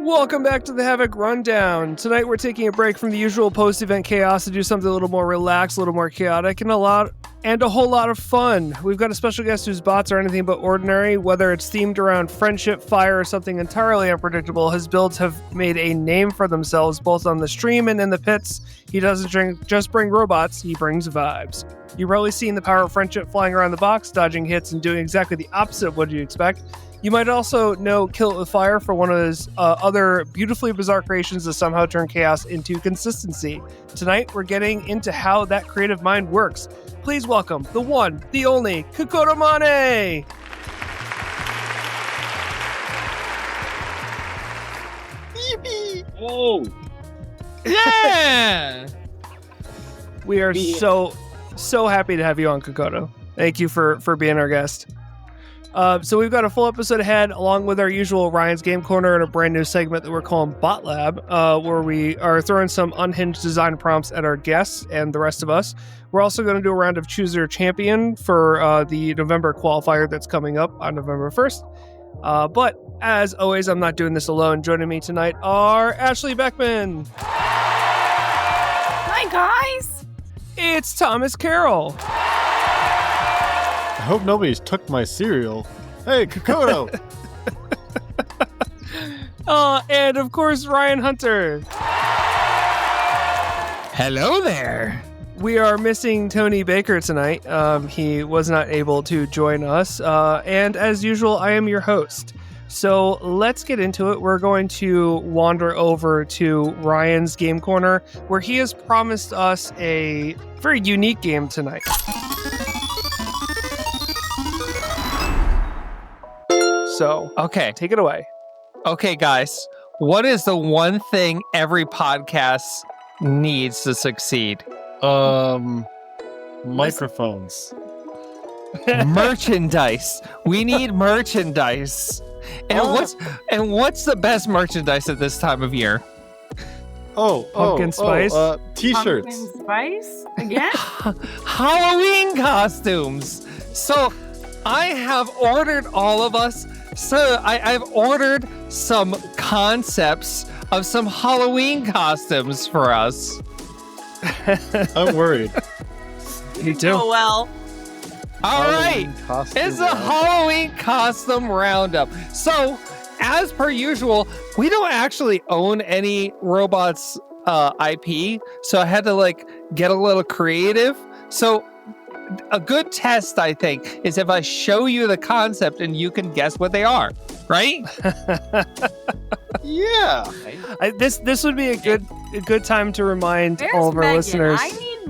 Welcome back to the Havoc Rundown. Tonight we're taking a break from the usual post-event chaos to do something a little more relaxed, a little more chaotic, and a whole lot of fun. We've got a special guest whose bots are anything but ordinary, whether it's themed around friendship, fire, or something entirely unpredictable. His builds have made a name for themselves, both on the stream and in the pits. He doesn't just bring robots, he brings vibes. You've probably seen the power of friendship flying around the box, dodging hits, and doing exactly the opposite of what you'd expect. You might also know Kill It With Fire for one of his other beautifully bizarre creations that somehow turn chaos into consistency. Tonight, we're getting into how that creative mind works. Please welcome the one, the only, Kekoto Maane! Yippee! Oh! Yeah! We are so happy to have you on, Kekoto. Thank you for being our guest. So we've got a full episode ahead, along with our usual Ryan's Game Corner and a brand new segment that we're calling Bot Lab, where we are throwing some unhinged design prompts at our guests and the rest of us. We're also going to do a round of Choose Your Champion for the November qualifier that's coming up on November 1st. But as always, I'm not doing this alone. Joining me tonight are Ashley Beckman. Hi, guys. It's Thomas Carroll. I hope nobody's took my cereal. Hey, Kekoto! And of course, Ryan Hunter. Hello there. We are missing Tony Baker tonight. He was not able to join us. And as usual, I am your host. So let's get into it. We're going to wander over to Ryan's Game Corner, where he has promised us a very unique game tonight. So, Okay. take it away. Okay, guys. What is the one thing every podcast needs to succeed? Microphones. Merchandise. We need merchandise. And what's the best merchandise at this time of year? Pumpkin spice? T-shirts. Pumpkin spice? Again? Halloween costumes. So I have ordered all of us. So I've ordered some concepts of some Halloween costumes for us. I'm worried. Me too. Oh, well. All right. Halloween costume It's a roundup. Halloween costume roundup. So, as per usual, we don't actually own any robots IP. So I had to get a little creative. So a good test, I think, is if I show you the concept and you can guess what they are, right? Yeah. This would be a good time to remind Where's all of our Megan? listeners. I need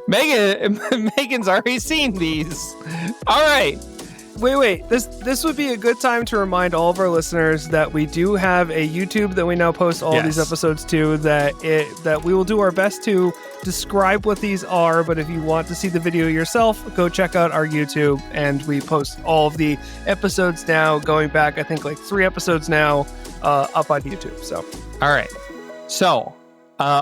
Megan. Megan's already seen these. All right. Wait. This would be a good time to remind all of our listeners that we do have a YouTube that we now post all these episodes to. That we will do our best to describe what these are. But if you want to see the video yourself, go check out our YouTube, and we post all of the episodes now, going back I think 3 episodes now, up on YouTube. So All right. So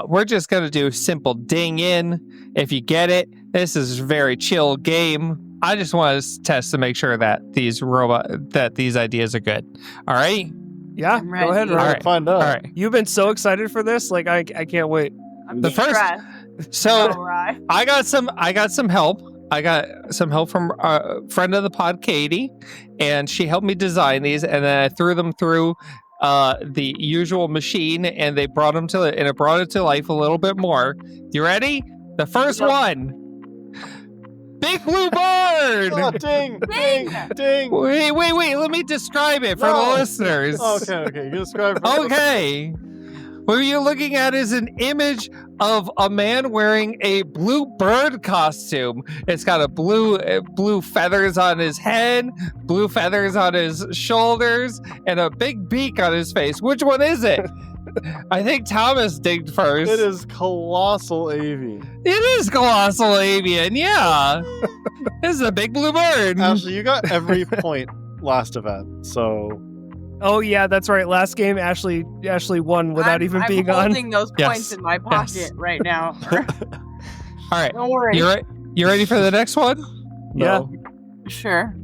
we're just going to do simple ding in. If you get it, this is a very chill game. I just want to test to make sure that these ideas are good. All right. yeah, I'm ready. go ahead. All Ryan. right. Find out. All right. You've been so excited for this. I can't wait. I'm The first- stressed. So All right. I got some help. I got some help from a friend of the pod, Katie, and she helped me design these, and then I threw them through the usual machine, and they brought them and it brought it to life a little bit more. You ready? The first Yep. one. Big Blue Bird! Oh, ding, ding, ding. Wait. Let me describe it for the No. listeners. Okay. You describe it. Okay. What you're looking at is an image of a man wearing a blue bird costume. It's got a blue feathers on his head, blue feathers on his shoulders, and a big beak on his face. Which one is it? I think Thomas digged first. It is Colossal Avian. It is Colossal Avian, yeah. This is a big blue bird. Ashley, you got every point last event, so... Oh yeah, that's right. Last game, Ashley won without even being I'm on. holding those Yes. points in my pocket right now. All right. Don't worry. You ready for the next one? Yeah. No. Sure.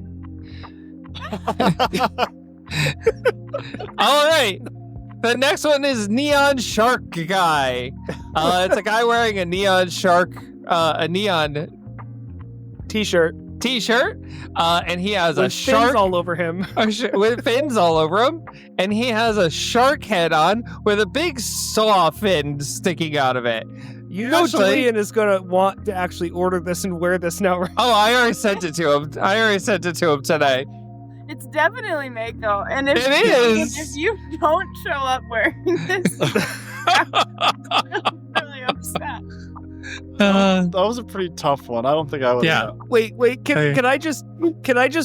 All right. The next one is Neon Shark Guy. It's a guy wearing a neon T-shirt t-shirt, and he has with a shark fins all over him. with fins all over him, and he has a shark head on with a big saw fin sticking out of it. You know Actually- Julian is going to want to actually order this and wear this now, right? Oh, I already sent it to him. Today. It's definitely Mako. And if, It is. if you don't show up wearing this, I'm really upset. That was a pretty tough one. I don't think I would. Yeah. Wait, can I just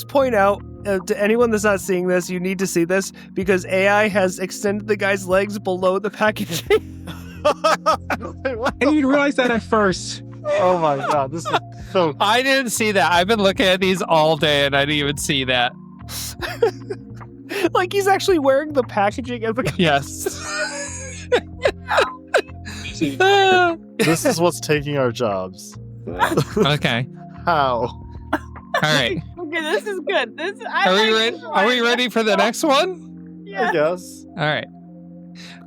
point out to anyone that's not seeing this, you need to see this because AI has extended the guy's legs below the packaging. Wait, what I the- didn't realize that at first. Oh my god, this is so. I didn't see that. I've been looking at these all day, and I didn't even see that. Like he's actually wearing the packaging as the Yes. This is what's taking our jobs. Okay. How? All right. Okay, this is good. Are we ready for the next one? Yeah. I guess. All right.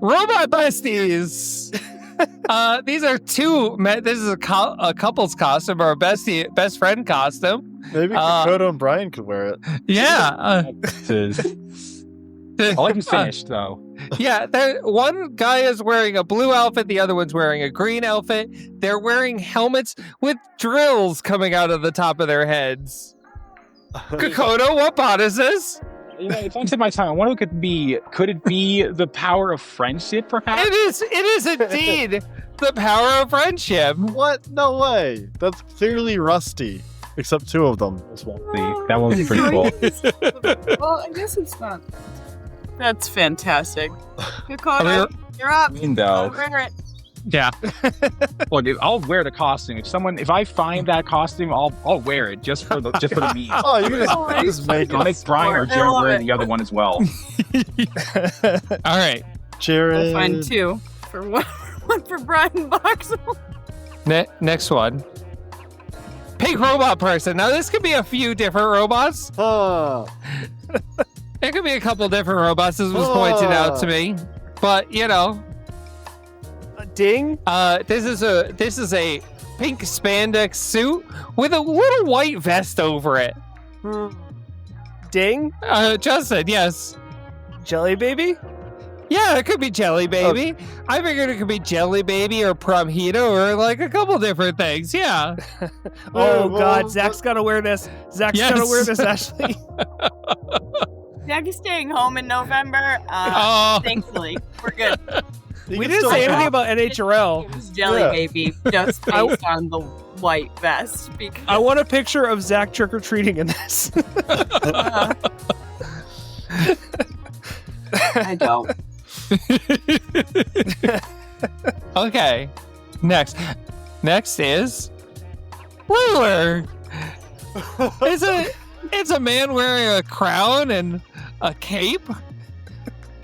Robot besties. These are two. This is a couple's costume or a best friend costume. Maybe Kekoto and Brian could wear it. Yeah. I'll let him finish, though. Yeah. One guy is wearing a blue outfit. The other one's wearing a green outfit. They're wearing helmets with drills coming out of the top of their heads. Kekoto, what bot is this? You know, it's on tip of my tongue. I wonder what could it be the power of friendship, perhaps? It is indeed the power of friendship. What? No way. That's clearly Rusty. Except two of them. That one was pretty cool. Well, I guess it's not. That's fantastic. I Kekoto, you're up. I mean, though. Wear it. Yeah. Look, I'll wear the costume. If I find that costume, I'll wear it just for the meme. Oh, you just make I'll it. make Brian or I Jared love wear it. the other one as well. All right. Jared. We'll find two for one for Brian Boxel. Next one. Pink robot person. Now this could be a few different robots. It could be a couple different robots. This was pointed out to me, but you know, Ding. this is a pink spandex suit with a little white vest over it. Ding. Justin, yes. Jelly baby. Yeah, it could be Jelly Baby. I figured it could be Jelly Baby or Promhito or like a couple different things. Yeah. Oh well, God, Zach's gotta wear this. Zach's Yes. gotta wear this, Ashley. Zach is staying home in November. Oh. Thankfully, we're good. You We can didn't still say talk. anything about NHRL. It was Jelly Yeah. Baby, just based on the white vest. Because I want a picture of Zach trick or treating in this. I don't. Okay. Next is Ruler. It's a man wearing a crown and a cape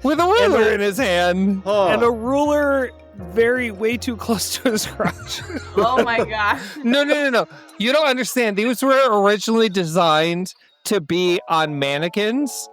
with a ruler in his hand. And a ruler way too close to his crotch. Oh my gosh. No. You don't understand. These were originally designed to be on mannequins.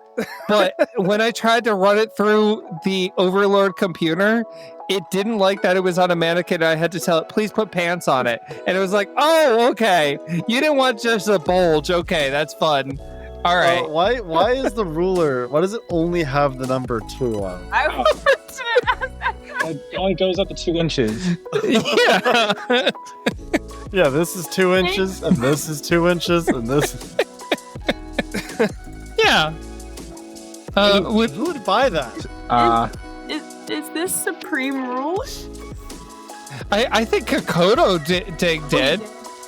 But when I tried to run it through the Overlord computer, it didn't like that it was on a mannequin. I had to tell it, please put pants on it. And it was like, oh, okay. You didn't want just a bulge. Okay, that's fun. All right. Why is the ruler? Why does it only have the number 2 on? I was gonna ask that question. It only goes up to 2 inches. Yeah. Yeah, this is 2 inches, and this is 2 inches, and this. Yeah. Who would buy that? Is this Supreme Rule? I think Kekoto did.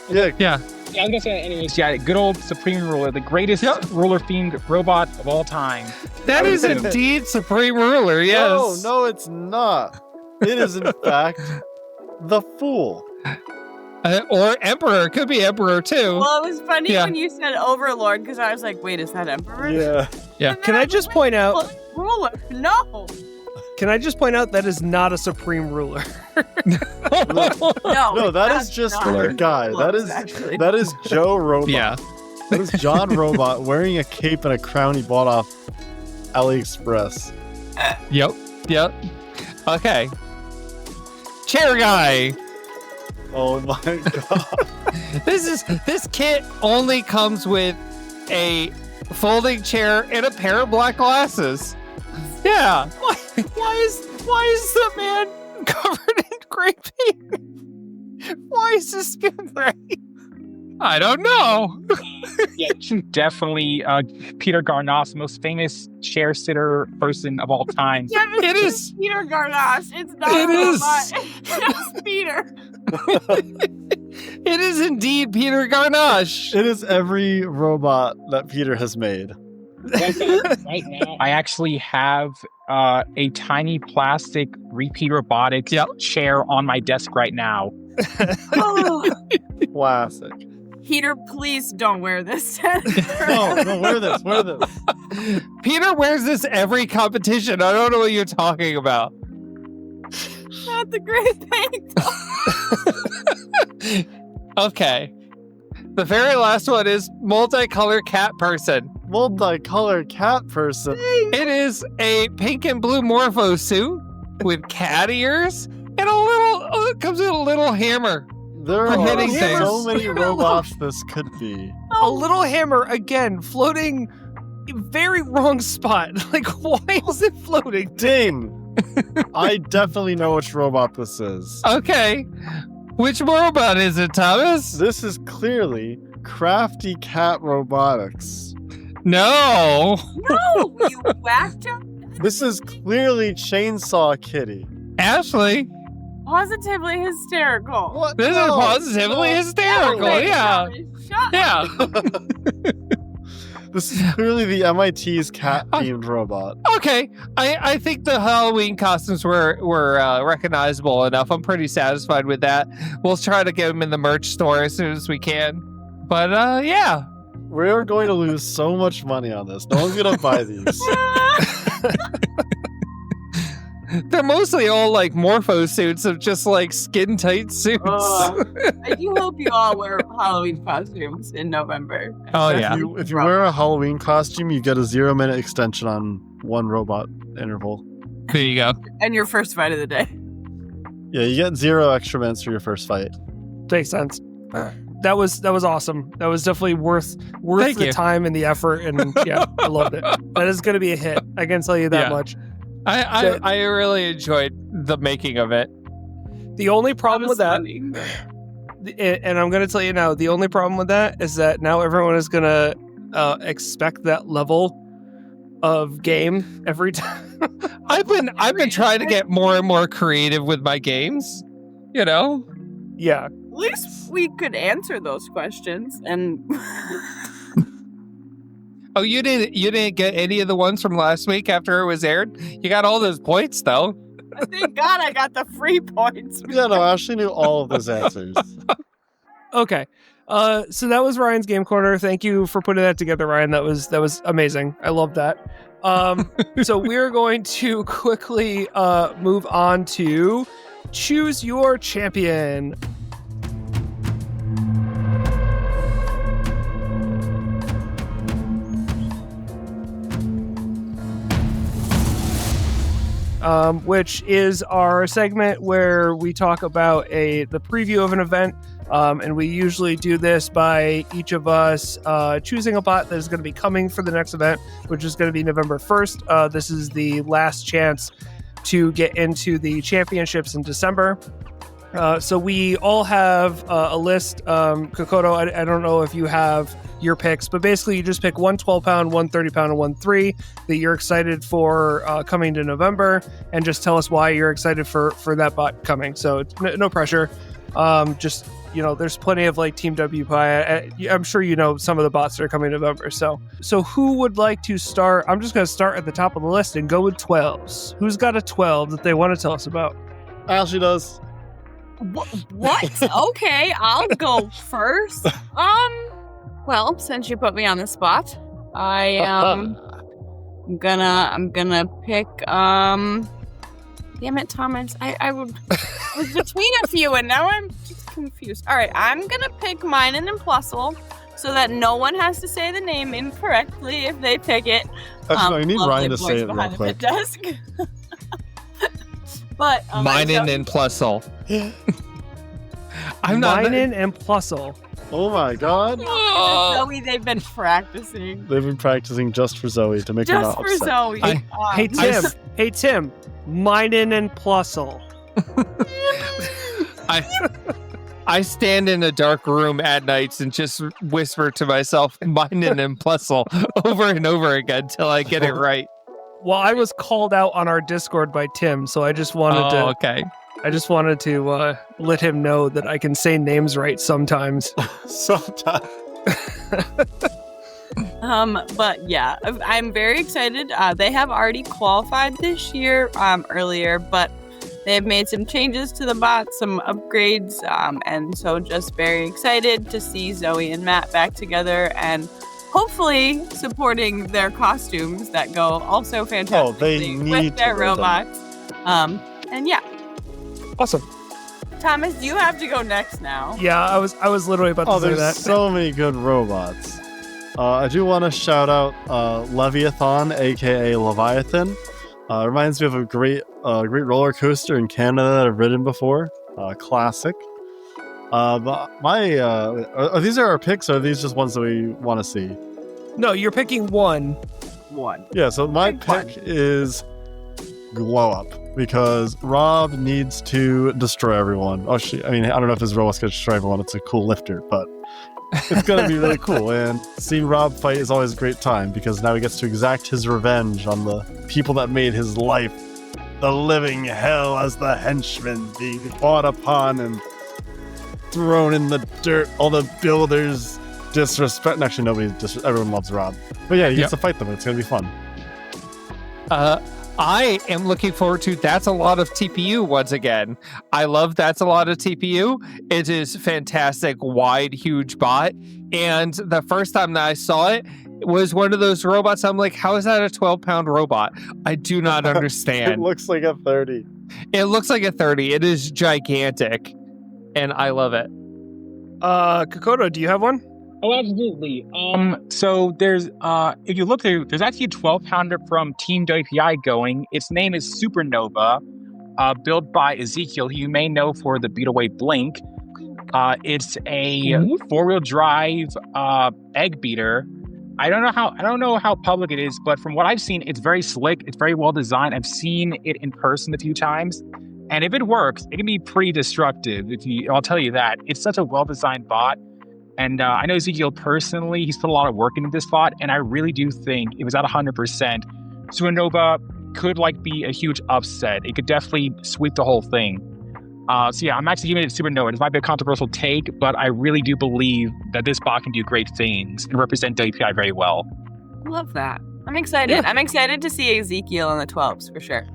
Yeah, Yeah. Yeah, I was gonna say that anyways. Yeah, good old Supreme Ruler, the greatest ruler-themed robot of all time. That is indeed Supreme Ruler, yes. No, it's not. It is in fact the Fool. Or Emperor. Could be Emperor too. Well, it was funny Yeah. when you said Overlord because I was like, wait, is that Emperor? Yeah. Yeah. And then Can I just point out? well, ruler? No. Can I just point out that is not a supreme ruler? No, No, that that's is just not a guy. close, actually. That is Joe Robot. Yeah. That is John Robot wearing a cape and a crown he bought off AliExpress. Yep. Okay. Chair guy. Oh my god. This kit only comes with a folding chair and a pair of black glasses. Yeah. Why is the man covered in gray paint? Why is this skin gray? I don't know. Yeah, definitely Peter Garnos, most famous chair sitter person of all time. Yeah, but It it's is. Peter Garnos. It's not It a is. robot. It's Peter. It is indeed Peter Garnosh. It is every robot that Peter has made. Right now, I actually have a tiny plastic Repeat Robotics chair on my desk right now. Oh, Classic. Peter, please don't wear this. No, wear this. Peter wears this every competition. I don't know what you're talking about. Not the gray paint. Okay. The very last one is multicolored cat person. Multicolored cat person. It is a pink and blue morpho suit with cat ears and it comes with a little hammer. There For are hitting so things. many robots this could be. A little hammer, again, floating very wrong spot. Like, why is it floating? Ding! I definitely know which robot this is. Okay. Which robot is it, Thomas? This is clearly Crafty Cat Robotics. No. No, you whacked him. This is clearly Chainsaw Kitty. Ashley, Positively hysterical. What? this is No, positively no. hysterical. Wait, Yeah. Shut Yeah. This is clearly the MIT's cat-themed robot. Okay. I think the Halloween costumes were recognizable enough. I'm pretty satisfied with that. We'll try to get them in the merch store as soon as we can. But yeah. We're going to lose so much money on this. No one's going to buy these. They're mostly all like morpho suits of just like skin tight suits. I do hope you all wear Halloween costumes in November. Oh, yeah. If you wear a Halloween costume, you get a 0-minute extension on one robot interval. There you go. And your first fight of the day. Yeah, you get 0 extra minutes for your first fight. Makes sense. That was awesome. That was definitely worth Thank the you. time and the effort. And yeah, I loved it. That is going to be a hit. I can tell you that Yeah. much. I really enjoyed the making of it. The only problem with that, Funny. and I'm going to tell you now, the only problem with that is that now everyone is going to expect that level of game every time. I've been trying to get more and more creative with my games. You know? Yeah. At least we could answer those questions. And Oh, you didn't get any of the ones from last week after it was aired? You got all those points though. thank God I got the free points. Yeah, no, I actually knew all of those answers. Okay. So that was Ryan's Game Corner. Thank you for putting that together, Ryan. That was amazing. I love that. So we're going to quickly move on to Choose Your Champion. Which is our segment where we talk about the preview of an event, and we usually do this by each of us choosing a bot that is going to be coming for the next event, which is going to be November 1st. This is the last chance to get into the championships in December. So we all have a list. Kekoto, I don't know if you have your picks, but basically you just pick one 12-pound, one 30-pound, and one 3 that you're excited for coming to November, and just tell us why you're excited for that bot coming. So it's no pressure. Just, there's plenty of like Team WPI. I'm sure you know some of the bots that are coming in November. So who would like to start? I'm just going to start at the top of the list and go with 12s. Who's got a 12 that they want to tell us about? Ashley does. What? Okay, I'll go first. Well, since you put me on the spot, I'm gonna pick damn it, Thomas. I was between a few and now I'm just confused. All right, I'm gonna pick mine and Implussel so that no one has has to say the name incorrectly if they pick it. Actually, I need lovely Ryan to voice say it real behind the quick. desk. But Minen and Plusle. I'm not. Minen and Plusle. Oh my god. Zoe, they've been practicing. They've been practicing just for Zoe to make her Just not for upset. Zoe. Hey Tim, Minen and Plusle. I stand in a dark room at nights and just whisper to myself, Minen and Plusle, over and over again till I get it right. Well, I was called out on our Discord by Tim, so I just wanted okay. I just wanted to let him know that I can say names right sometimes. Sometimes. But yeah, I'm very excited. They have already qualified this year earlier, but they've made some changes to the bot, some upgrades, and so just very excited to see Zoe and Matt back together and hopefully supporting their costumes that go also fantastically with their robots. And yeah. Awesome. Thomas, you have to go next now. Yeah, I was literally about to say There's that. so many good robots. I do want to shout out Leviathan, aka Leviathan. Reminds me of a great roller coaster in Canada that I've ridden before. Classic. But are these our picks, or are these just ones that we want to see? No, you're picking one. Yeah, so my Pick one. pick is Glow Up, because Rob needs to destroy everyone. I don't know if his robot's going to destroy everyone. It's a cool lifter, but it's going to be really cool. And seeing Rob fight is always a great time, because now he gets to exact his revenge on the people that made his life the living hell as the henchman, being fought upon and thrown in the dirt. All the builders disrespect. Actually, everyone loves Rob. But yeah, he gets to fight them. It's going to be fun. I am looking forward to That's a Lot of TPU once again. I love That's a Lot of TPU. It is fantastic, wide, huge bot. And the first time that I saw it was one of those robots. I'm like, how is that a 12-pound robot? I do not understand. It looks like a 30. It looks like a 30. It is gigantic. And I love it. Kekoto, do you have one? Oh, absolutely. So there's, if you look through, there's actually a 12-pounder from Team WPI going. Its name is Supernova, built by Ezekiel, who you may know for the Beataway Blink. It's a four-wheel drive egg beater. I don't know how public it is, but from what I've seen, it's very slick. It's very well designed. I've seen it in person a few times, and if it works, it can be pretty destructive. I'll tell you that. It's such a well-designed bot. And I know Ezekiel personally, he's put a lot of work into this bot, and I really do think it was at 100%. Supernova could be a huge upset. It could definitely sweep the whole thing. So yeah, I'm actually giving it to Supernova. This might be a controversial take, but I really do believe that this bot can do great things and represent WPI very well. Love that. I'm excited. Yeah. I'm excited to see Ezekiel in the 12s for sure.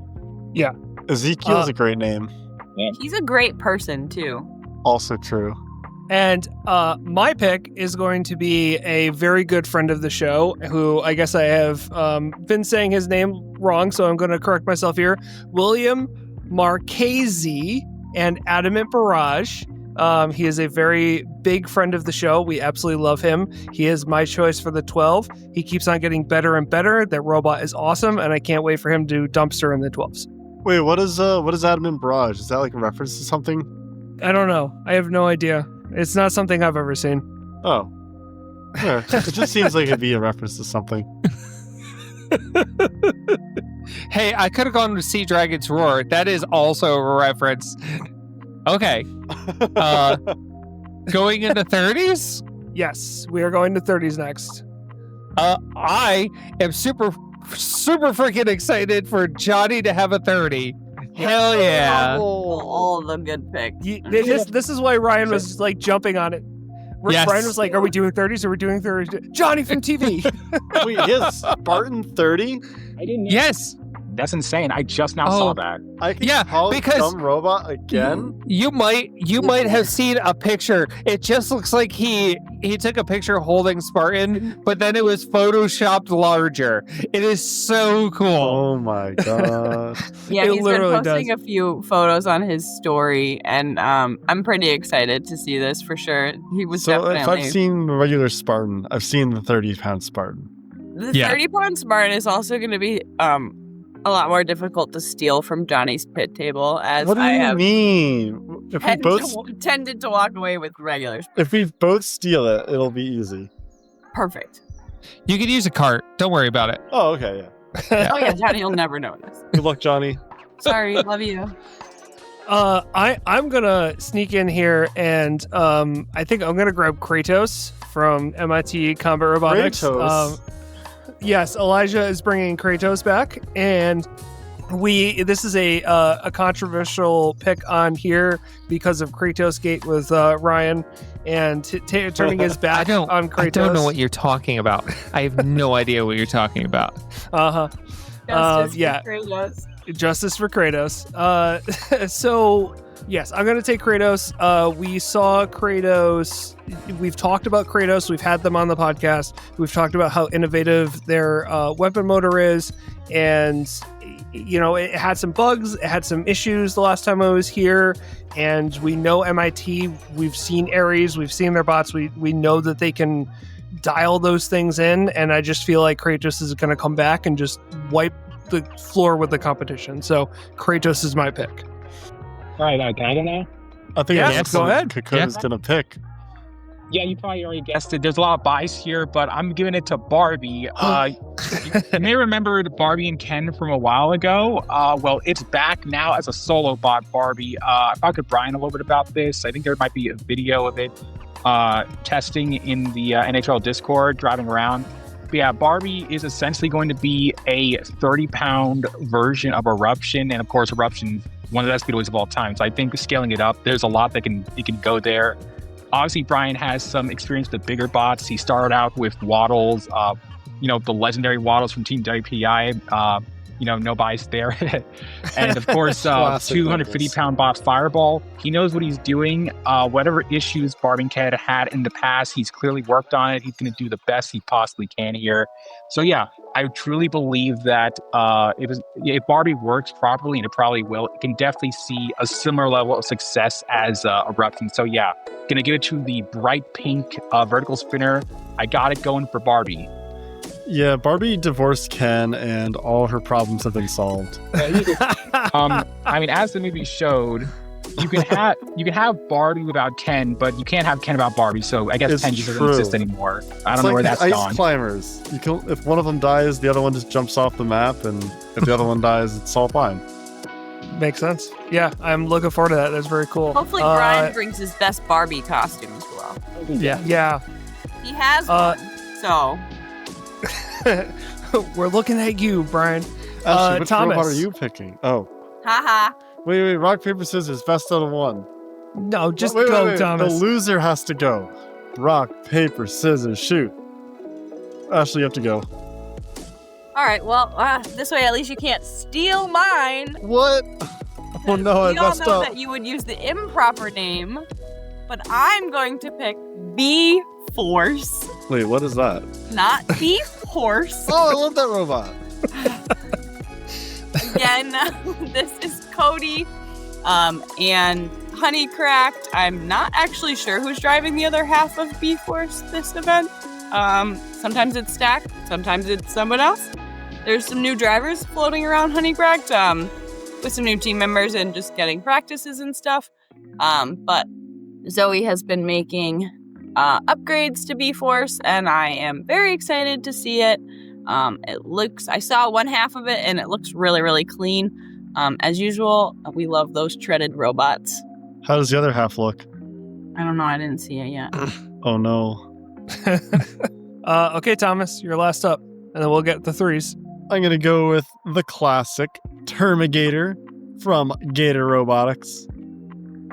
Yeah. Ezekiel's a great name. He's a great person too. Also true. And my pick is going to be a very good friend of the show, who I guess I have been saying his name wrong, so I'm going to correct myself here. William Marchese and Adamant Barrage. He is a very big friend of the show. We absolutely love him. He is my choice for the 12. He keeps on getting better and better. That robot is awesome, and I can't wait for him to dumpster in the 12s. Wait, what is Adamant Barrage? Is that a reference to something? I don't know. I have no idea. It's not something I've ever seen. Oh. Yeah, it just seems like it'd be a reference to something. Hey, I could have gone to Sea Dragon's Roar. That is also a reference. Okay. Going into 30s? Yes, we are going to 30s next. I am super freaking excited for Johnny to have a 30. Hell yeah. All the good picks. This is why Ryan was jumping on it. Yes. Ryan was like, are we doing 30s? Are we doing 30s? Johnny from TV. Wait, he has Spartan 30? I didn't know. Yes. That's insane. I just now saw that. I can Yeah, call because- dumb robot again. You might have seen a picture. It just looks like he took a picture holding Spartan, but then it was photoshopped larger. It is so cool. Oh my god. Yeah, It he's been literally posting does. a few photos on his story, and I'm pretty excited to see this for sure. He was So if definitely I've seen the regular Spartan, I've seen the 30-pound Spartan. the Yeah. 30-pound Spartan is also going to be a lot more difficult to steal from Johnny's pit table, as What do I you have mean? If we both tended to walk away with regulars. if we both steal it, it'll be easy. Perfect. You could use a cart. Don't worry about it. Oh, okay, yeah. Oh yeah, Johnny will never notice. Good luck, Johnny. Sorry, love you. I'm gonna sneak in here, and I think I'm gonna grab Kratos from MIT Combat Robotics. Kratos? Yes, Elijah is bringing Kratos back, and this is a controversial pick on here because of Kratos Gate with Ryan and turning his back on Kratos. I don't know what you're talking about. I have no idea what you're talking about. Yeah. Justice for Kratos. So, yes, I'm going to take Kratos. We saw Kratos. We've talked about Kratos. We've had them on the podcast. We've talked about how innovative their weapon motor is. And, you know, it had some bugs. It had some issues the last time I was here. And we know MIT. We've seen Ares. We've seen their bots. We know that they can dial those things in. And I just feel like Kratos is going to come back and just wipe the floor with the competition. So Kratos is my pick. All right, can I go now? I think Yeah, that's go what ahead. Kekoto's gonna pick. Yeah, you probably already guessed it. There's a lot of bias here, but I'm giving it to Barbie. You may remember Barbie and Ken from a while ago. Well, it's back now as a solo bot, Barbie. I talked to Brian a little bit about this. I think there might be a video of it testing in the NHRL Discord, driving around. But yeah, Barbie is essentially going to be a 30-pound version of Eruption, and of course, Eruption, one of the best speedways of all time. So I think scaling it up, there's a lot that can go there. Obviously, Brian has some experience with bigger bots. He started out with Waddles, the legendary Waddles from Team WPI. No bias there. And of course, Classic 250-pound bot Fireball. He knows what he's doing. Whatever issues Barbie Cat had in the past, he's clearly worked on it. He's going to do the best he possibly can here. So yeah, I truly believe that if Barbie works properly, and it probably will, it can definitely see a similar level of success as Eruption. So yeah, gonna give it to the bright pink vertical spinner. I got it going for Barbie. Yeah, Barbie divorced Ken, and all her problems have been solved. I mean, as the movie showed, you can have Barbie without Ken, but you can't have Ken without Barbie. So I guess It's Ken just doesn't true. exist anymore. I It's don't know where the that's ice gone. climbers. You can, if one of them dies, the other one just jumps off the map, and if the other one dies, it's all fine. Makes sense. Yeah, I'm looking forward to that. That's very cool. Hopefully, Brian brings his best Barbie costume as well. Yeah. He has one, so We're looking at you, Brian. Ashley, which Thomas. robot are you picking? Oh, haha. wait, rock, paper, scissors, best out of one. No, just Wait, go, wait. Thomas. The loser has to go. Rock, paper, scissors, shoot. Ashley, you have to go. All right, well, this way at least you can't steal mine. What? Oh no, I We all messed know up. that you would use the improper name, but I'm going to pick B-Force, Wait, what is that? not B-Horse. Oh, I love that robot. Again, this is Cody and Honeycracked. I'm not actually sure who's driving the other half of B-Force this event. Sometimes it's Stack, sometimes it's someone else. There's some new drivers floating around Honeycracked with some new team members and just getting practices and stuff. But Zoe has been making upgrades to B-Force, and I am very excited to see it. I saw one half of it, and it looks really, really clean. As usual, we love those treaded robots. How does the other half look? I don't know, I didn't see it yet. Oh no. Okay, Thomas, you're last up, and then we'll get the threes. I'm gonna go with the classic Termigator from Gator Robotics.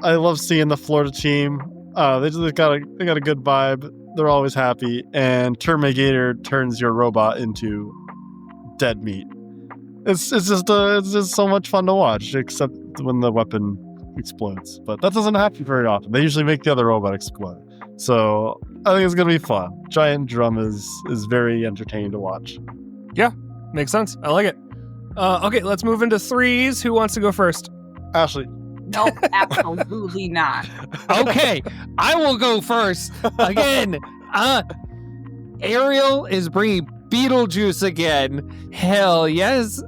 I love seeing the Florida team. They got a good vibe. They're always happy, and Termigator turns your robot into dead meat. It's just so much fun to watch, except when the weapon explodes. But that doesn't happen very often. They usually make the other robot explode. So I think it's gonna be fun. Giant drum is very entertaining to watch. Yeah, makes sense. I like it. Okay, let's move into threes. Who wants to go first? Ashley. Nope, absolutely not. Okay, I will go first again. Ariel is bringing Beetlejuice again. Hell yes.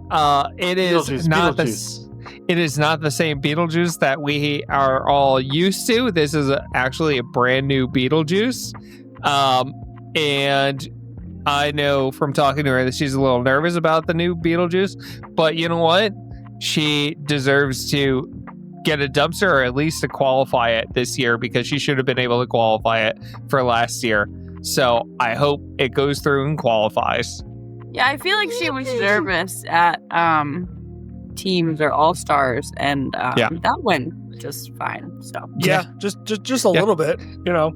It is not it is not the same Beetlejuice that we are all used to. This is actually a brand new Beetlejuice. And I know from talking to her that she's a little nervous about the new Beetlejuice, but you know what? She deserves to get a dumpster or at least to qualify it this year because she should have been able to qualify it for last year. So I hope it goes through and qualifies. Yeah, I feel like she was nervous at teams or all-stars, and that went just fine. So Yeah, just a little bit, you know.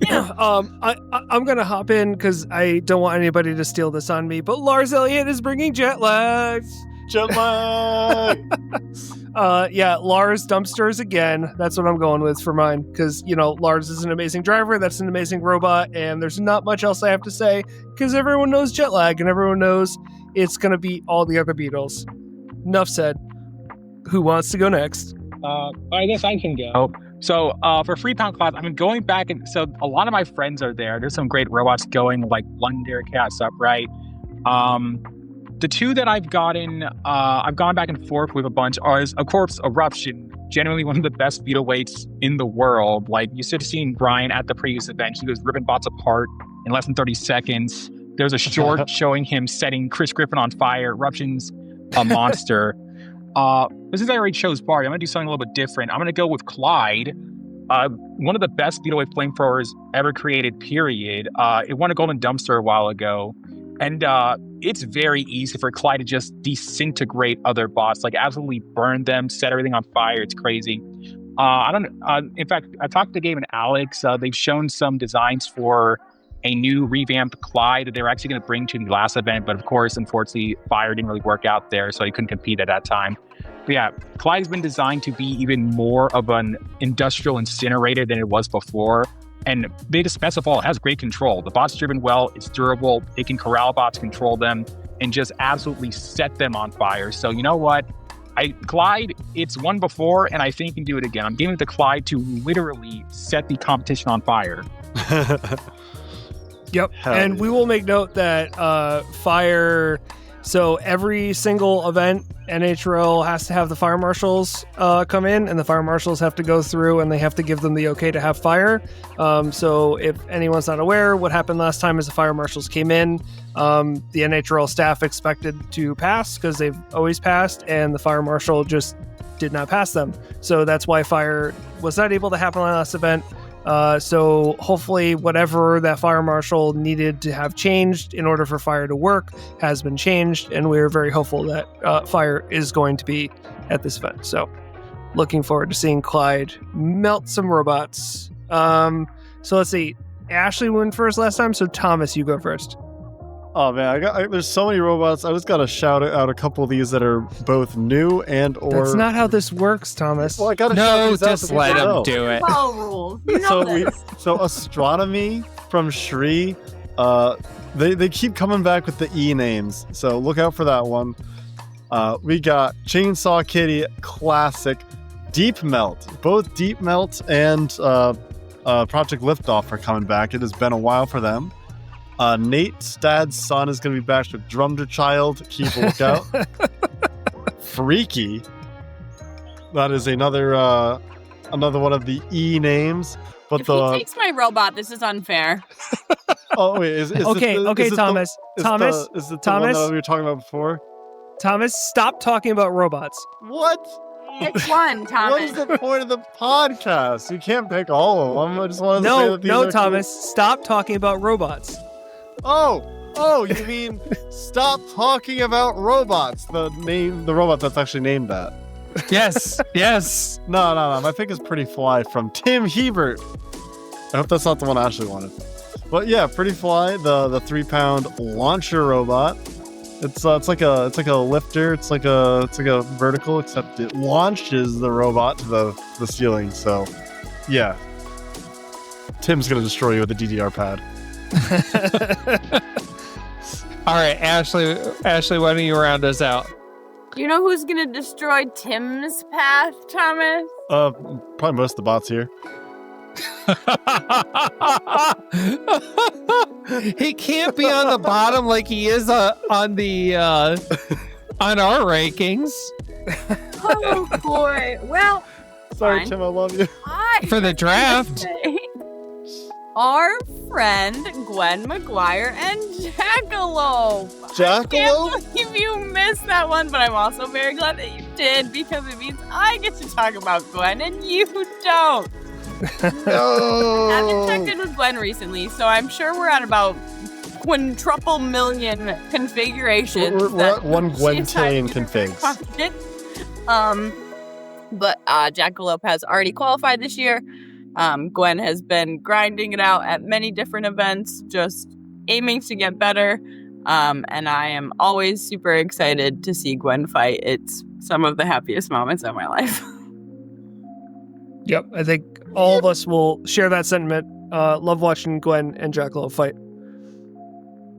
I'm gonna hop in because I don't want anybody to steal this on me. But Lars Elliott is bringing jet lag. Yeah, Lars dumpsters again. That's what I'm going with for mine because Lars is an amazing driver. That's an amazing robot, and there's not much else I have to say because everyone knows jet lag and everyone knows it's gonna beat all the other Beetles. Enough said. Who wants to go next? I guess I can go. So for Free Pound class, I've been going back, and so a lot of my friends are there. There's some great robots going, like London, Chaos Upright. The two that I've gotten, I've gone back and forth with a bunch are, of course, Eruption, genuinely one of the best Beetle weights in the world. Like, you should have seen Brian at the previous event. He was ripping bots apart in less than 30 seconds. There's a short showing him setting Chris Griffin on fire. Eruption's a monster. But since I already chose Bart, I'm going to do something a little bit different. I'm going to go with Clyde, one of the best Beetleweight flamethrowers ever created, period. It won a Golden Dumpster a while ago. And it's very easy for Clyde to just disintegrate other bots, like absolutely burn them, set everything on fire. It's crazy. In fact, I talked to Gabe and Alex. They've shown some designs for a new revamped Clyde that they were actually going to bring to the last event. But of course, unfortunately, fire didn't really work out there, so he couldn't compete at that time. But yeah, Clyde's been designed to be even more of an industrial incinerator than it was before. And biggest best of all, it has great control. The bot's driven well, it's durable, it can corral bots, control them, and just absolutely set them on fire. So you know what? Clyde, it's won before, and I think he can do it again. I'm giving it to Clyde to literally set the competition on fire. Yep. Hell and yeah. we will make note that fire. So every single event, NHRL has to have the fire marshals come in, and the fire marshals have to go through and they have to give them the okay to have fire. So if anyone's not aware, what happened last time is the fire marshals came in. The NHRL staff expected to pass because they've always passed, and the fire marshal just did not pass them. So that's why fire was not able to happen on last event. So hopefully whatever that fire marshal needed to have changed in order for fire to work has been changed, and we're very hopeful that fire is going to be at this event. So looking forward to seeing Clyde melt some robots. So let's see. Ashley went first last time, so Thomas, you go first. Oh man, there's so many robots. I just gotta shout out a couple of these that are both new and or. That's not how this works, Thomas. Well, I gotta shout No, these out just so let people him know. do it. Follow rules. You know this. So Astronomy from Shri, they keep coming back with the E names, so look out for that one. We got Chainsaw Kitty Classic, Deep Melt. Both Deep Melt and Project Liftoff are coming back. It has been a while for them. Nate Stad's son is going to be back with Drummer Child. Keep a lookout. Freaky. That is another one of the E names. But If he takes my robot, this is unfair. Oh wait, is Okay, Thomas. Thomas, is it the Thomas? one that we were talking about before? Thomas, stop talking about robots. What? It's one, Thomas. What is the point of the podcast? You can't pick all of them. I just wanted to say that these No, are Thomas, stop talking about robots. Cool. Oh, you mean stop talking about robots? The robot that's actually named that. Yes. No. My pick is Pretty Fly from Tim Hebert. I hope that's not the one I actually wanted. But yeah, Pretty Fly, the 3-pound launcher robot. It's like a lifter. It's like a vertical, except it launches the robot to the ceiling. So, yeah, Tim's gonna destroy you with a DDR pad. All right, Ashley, why don't you round us out? You know who's gonna destroy Tim's path, Thomas? Probably most of the bots here. He can't be on the bottom like he is on the on our rankings Oh boy. Well, Sorry, fine. Tim, I love you. for the draft. Our friend Gwen McGuire and Jackalope. I Jackalope? can't believe you missed that one, but I'm also very glad that you did because it means I get to talk about Gwen and you don't. I haven't checked in with Gwen recently, so I'm sure we're at about quintuple million configurations. We're at one Gwentillion configs. But Jackalope has already qualified this year. Gwen has been grinding it out at many different events, just aiming to get better. And I am always super excited to see Gwen fight. It's some of the happiest moments of my life. Yep, I think all of us will share that sentiment. Love watching Gwen and Jackalope fight.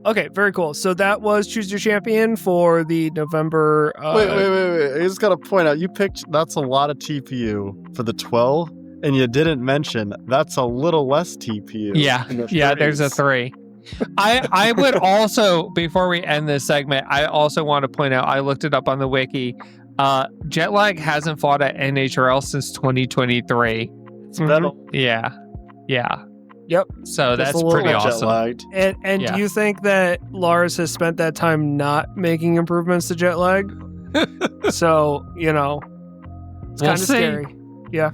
Okay, very cool. So that was Choose Your Champion for the November... Wait. I just got to point out, you picked, that's a lot of TPU for the 12, and you didn't mention that's a little less TPU. Yeah, there's a 3. I would also, before we end this segment, I also want to point out, I looked it up on the wiki. Jetlag hasn't fought at NHRL since 2023. It's metal. Yeah. Yep. So Just that's a little pretty bit awesome. Jet-lagged. And Yeah. do you think that Lars has spent that time not making improvements to jet lag? So, it's We'll kind of see. scary. Yeah.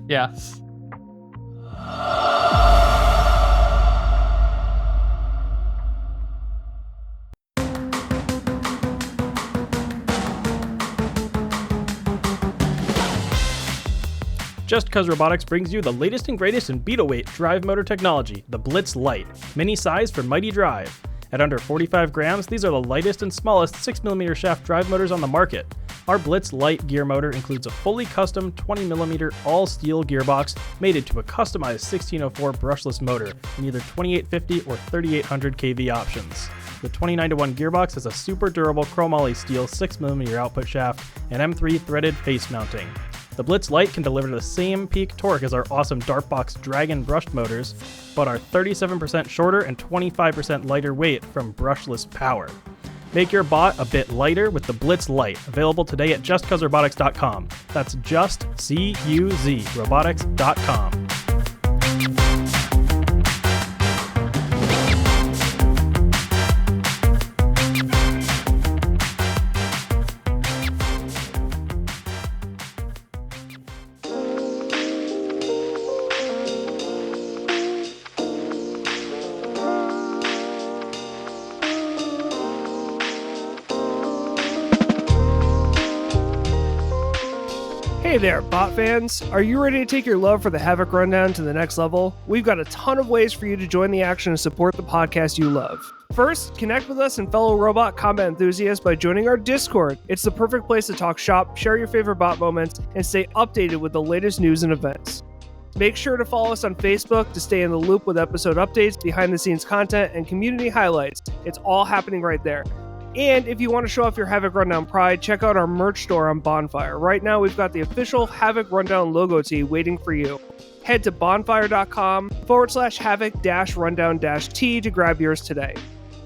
Just Cuz Robotics brings you the latest and greatest in beetle-weight drive motor technology, the Blitz Light, mini size for mighty drive. At under 45 grams, these are the lightest and smallest 6mm shaft drive motors on the market. Our Blitz Light gear motor includes a fully custom 20mm all-steel gearbox mated to a customized 1604 brushless motor in either 2850 or 3800 kV options. The 29-to-1 gearbox has a super durable chromoly steel 6mm output shaft and M3 threaded face mounting. The Blitz Light can deliver the same peak torque as our awesome Dartbox Dragon brushed motors, but are 37% shorter and 25% lighter weight from brushless power. Make your bot a bit lighter with the Blitz Light, available today at justcuzrobotics.com. That's just C-U-Z robotics.com. Hey there, bot fans. Are you ready to take your love for the Havoc Rundown to the next level? We've got a ton of ways for you to join the action and support the podcast you love. First, connect with us and fellow robot combat enthusiasts by joining our Discord. It's the perfect place to talk shop, share your favorite bot moments, and stay updated with the latest news and events. Make sure to follow us on Facebook to stay in the loop with episode updates, behind-the-scenes content, and community highlights. It's all happening right there. And if you want to show off your Havoc Rundown pride, check out our merch store on Bonfire. Right now, we've got the official Havoc Rundown logo tee waiting for you. Head to bonfire.com/havoc-rundown-t to grab yours today.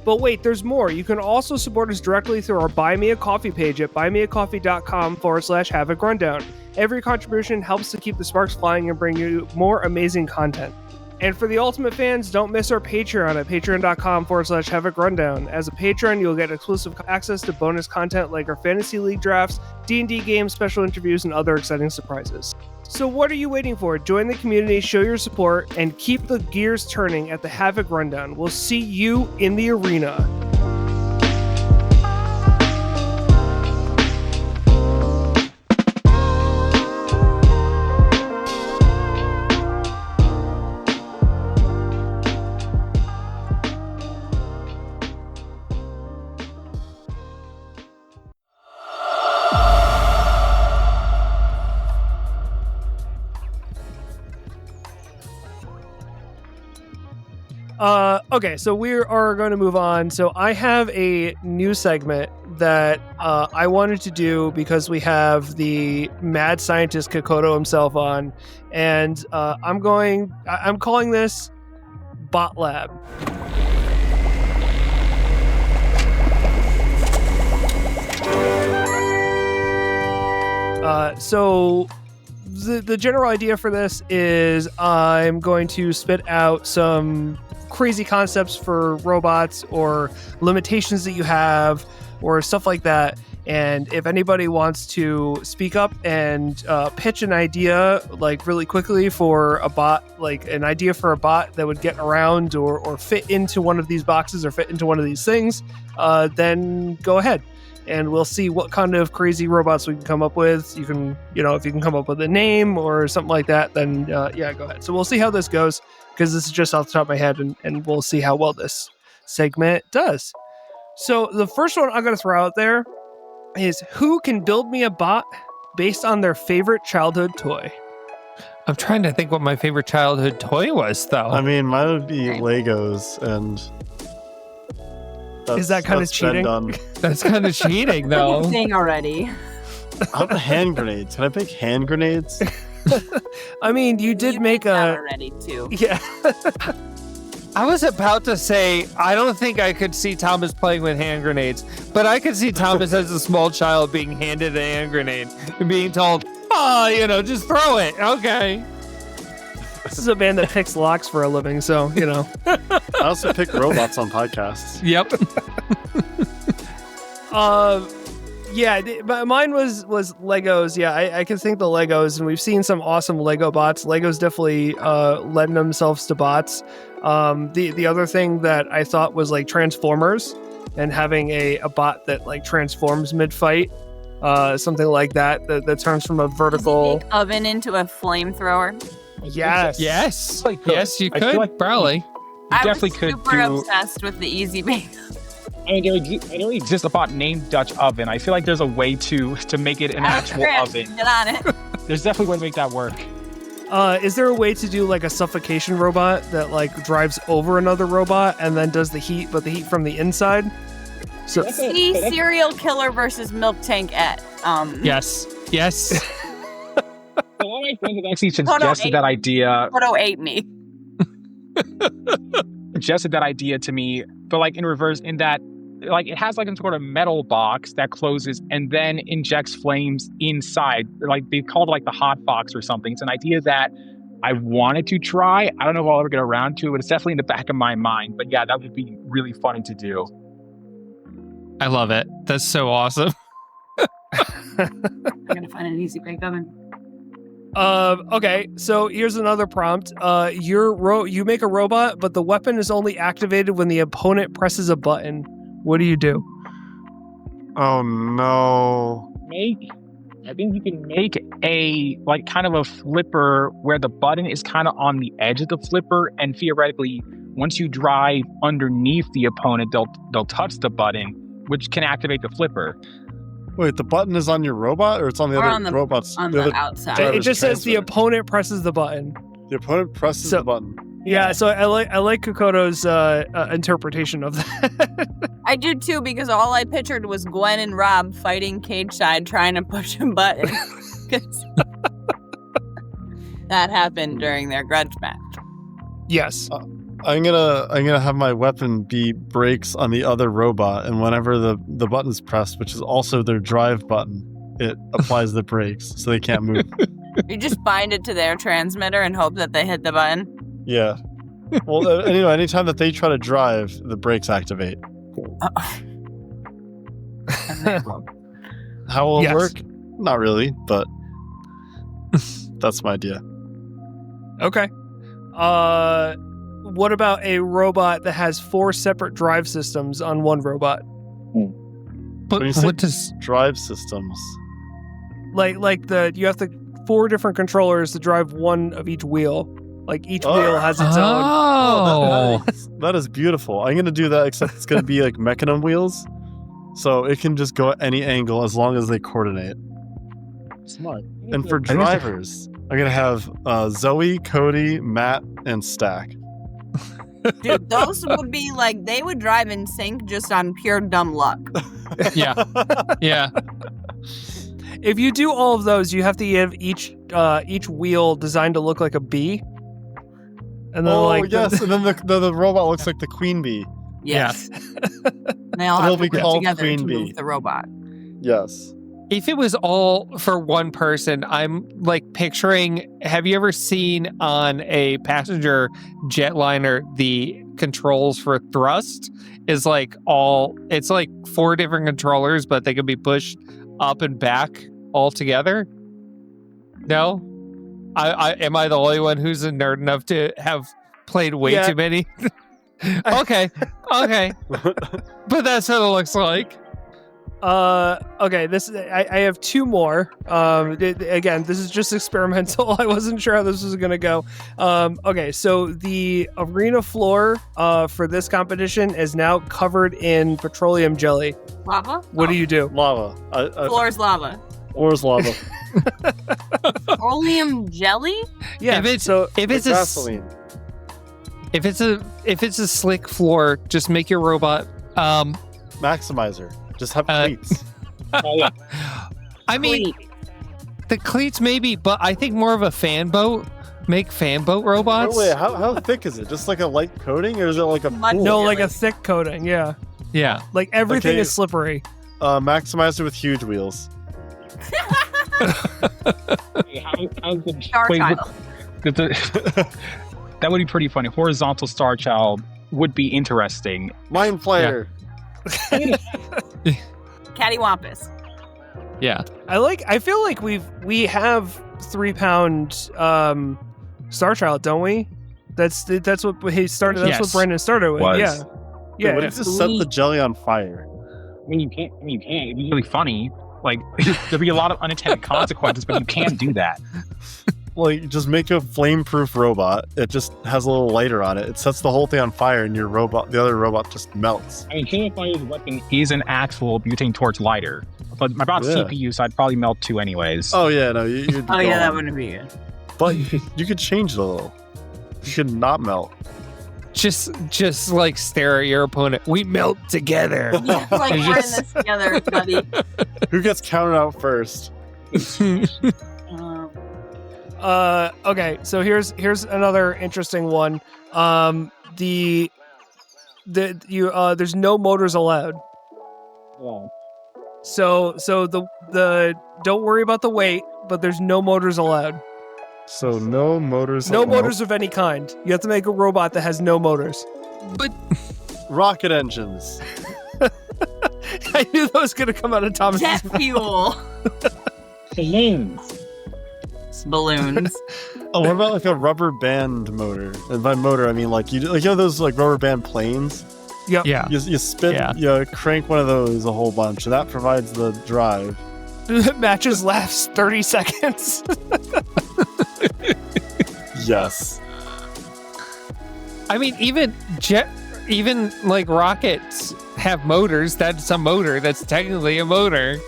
But wait, there's more. You can also support us directly through our Buy Me a Coffee page at buymeacoffee.com/Havoc Rundown. Every contribution helps to keep the sparks flying and bring you more amazing content. And for the ultimate fans, don't miss our Patreon at patreon.com/Havoc Rundown. As a patron, you'll get exclusive access to bonus content like our Fantasy League drafts, D&D games, special interviews, and other exciting surprises. So what are you waiting for? Join the community, show your support, and keep the gears turning at the Havoc Rundown. We'll see you in the arena. Okay, so we are going to move on. So I have a new segment that I wanted to do because we have the mad scientist Kekoto himself on, and I'm calling this Bot Lab. So the general idea for this is I'm going to spit out some crazy concepts for robots or limitations that you have or stuff like that. And if anybody wants to speak up and pitch an idea like really quickly for a bot, like an idea for a bot that would get around or fit into one of these boxes or fit into one of these things, then go ahead. And we'll see what kind of crazy robots we can come up with. You can, if you can come up with a name or something like that, then go ahead. So we'll see how this goes, because this is just off the top of my head, and we'll see how well this segment does. So the first one I'm going to throw out there is, who can build me a bot based on their favorite childhood toy? I'm trying to think what my favorite childhood toy was, though. I mean, mine would be Legos, and is that kind of cheating? That's kind of cheating, though. What are you saying already? How about hand grenades? Can I make hand grenades? I mean, you did make that already too. Yeah. I was about to say, I don't think I could see Thomas playing with hand grenades, but I could see Thomas as a small child being handed a hand grenade and being told, just throw it. Okay. This is a band that picks locks for a living, so, I also pick robots on podcasts. Yep. But mine was Legos. Yeah, I can think the Legos, and we've seen some awesome Lego bots. Legos definitely lend themselves to bots. The other thing that I thought was like Transformers, and having a bot that like transforms mid-fight, something like that turns from a vertical Does he make oven into a flamethrower. Yes. Yes. Like, yes, you I feel could, like probably. I definitely was could super do- obsessed with the Easy Bake. I mean, there exists a bot named Dutch Oven. I feel like there's a way to make it an actual oven. Get on it. There's definitely a way to make that work. Is there a way to do like a suffocation robot that like drives over another robot and then does the heat, but the heat from the inside? So See Serial Killer versus Milk Tank at Yes. All my friends have actually suggested that idea. Kekoto ate me. Suggested that idea to me, but like in reverse, in that like it has like some sort of metal box that closes and then injects flames inside. Like they called it like the hot box or something. It's an idea that I wanted to try. I don't know if I'll ever get around to it, but it's definitely in the back of my mind. But yeah, that would be really funny to do. I love it. That's so awesome. I'm gonna find an Easy Bake Oven. Okay, so here's another prompt. You make a robot, but the weapon is only activated when the opponent presses a button. What do you do? Oh no. I think you can make a like kind of a flipper where the button is kind of on the edge of the flipper, and theoretically, once you drive underneath the opponent, they'll touch the button, which can activate the flipper. Wait, the button is on your robot, or it's on the Or other on the- robots? on the the other outside. driver's It just says the transmitter. opponent presses the button. The opponent presses So- the button. Yeah, so I like Kekoto's interpretation of that. I do too, because all I pictured was Gwen and Rob fighting cage side trying to push a button. 'Cause that happened during their grudge match. Yes. I'm gonna have my weapon be brakes on the other robot, and whenever the button is pressed, which is also their drive button, it applies the brakes so they can't move. You just bind it to their transmitter and hope that they hit the button. Yeah. Well, anyway, anytime that they try to drive, the brakes activate. How will it Yes. work? Not really, but that's my idea. Okay. What about a robot that has 4 separate drive systems on one robot? But When you say what does drive systems, Like you have 4 different controllers to drive one of each wheel. Like each wheel has its own. Oh. that is beautiful. I'm gonna do that, except it's gonna be like mechanism wheels, so it can just go at any angle as long as they coordinate. Smart. And for drivers, I'm gonna have Zoe, Cody, Matt, and Stack. Dude, those would be like, they would drive in sync just on pure dumb luck. Yeah. Yeah. If you do all of those, you have to give each wheel designed to look like a bee. And then yes, and then the robot looks like the queen bee. Yes. They all It'll have to be work called together Queen to Bee. move the robot. Yes. If it was all for one person, I'm like picturing, have you ever seen on a passenger jetliner the controls for thrust is like it's like 4 different controllers, but they can be pushed up and back all together? No? I am I the only one who's a nerd enough to have played way too many? Okay. But that's what it looks like. Okay, I have 2 more. Again, this is just experimental. I wasn't sure how this was gonna go. Okay, so the arena floor for this competition is now covered in petroleum jelly. Lava? What do you do? Lava. Floor's lava. Floor's lava. Petroleum jelly? Yeah, If it's Like a gasoline. if it's a slick floor, just make your robot Maximizer. Just have cleats. I mean, the cleats maybe, but I think more of a fan boat. Make fan boat robots. Oh, wait, how thick is it? Just like a light coating, or is it like a pool? No, like a thick coating. Yeah, Yeah. like everything Okay. is slippery. Maximizer with huge wheels. Star Wait, Child. That would be pretty funny. Horizontal Star Child would be interesting. Mine flyer. Cattywampus. Yeah. I feel like we have 3-pound Star Child, don't we? That's what he started. That's what Yes. Brandon started with. Was. Yeah. Yeah. What if you just set the jelly on fire? I mean, you can't. It'd be really funny. Like, there'd be a lot of unintended consequences, but you can't do that. Like, just make a flame-proof robot. It just has a little lighter on it. It sets the whole thing on fire, and the other robot just melts. I mean, King Fire's weapon is an actual butane torch lighter, but my bot's Yeah. CPU, so I'd probably melt 2 anyways. Oh yeah, no, you'd Oh, yeah, that gone. wouldn't be good. But you could change it a little. You could not melt. Just like stare at your opponent. We melt together. Yeah, like, And we're in just- this together, buddy. Who gets counted out first? Um, Okay, so here's another interesting one. There's no motors allowed. So the don't worry about the weight, but there's no motors allowed. So no motors. No allowed. motors of any kind. You have to make a robot that has no motors. Rocket engines. I knew that was gonna come out of Thomas's jet mouth. fuel. Balloons. Oh, what about like a rubber band motor? And by motor, I mean like you know those like rubber band planes. Yep. Yeah. You spin, Yeah. you crank one of those a whole bunch, and that provides the drive. Matches lasts 30 seconds. Yes. I mean, even like rockets have motors. That's a motor. That's technically a motor.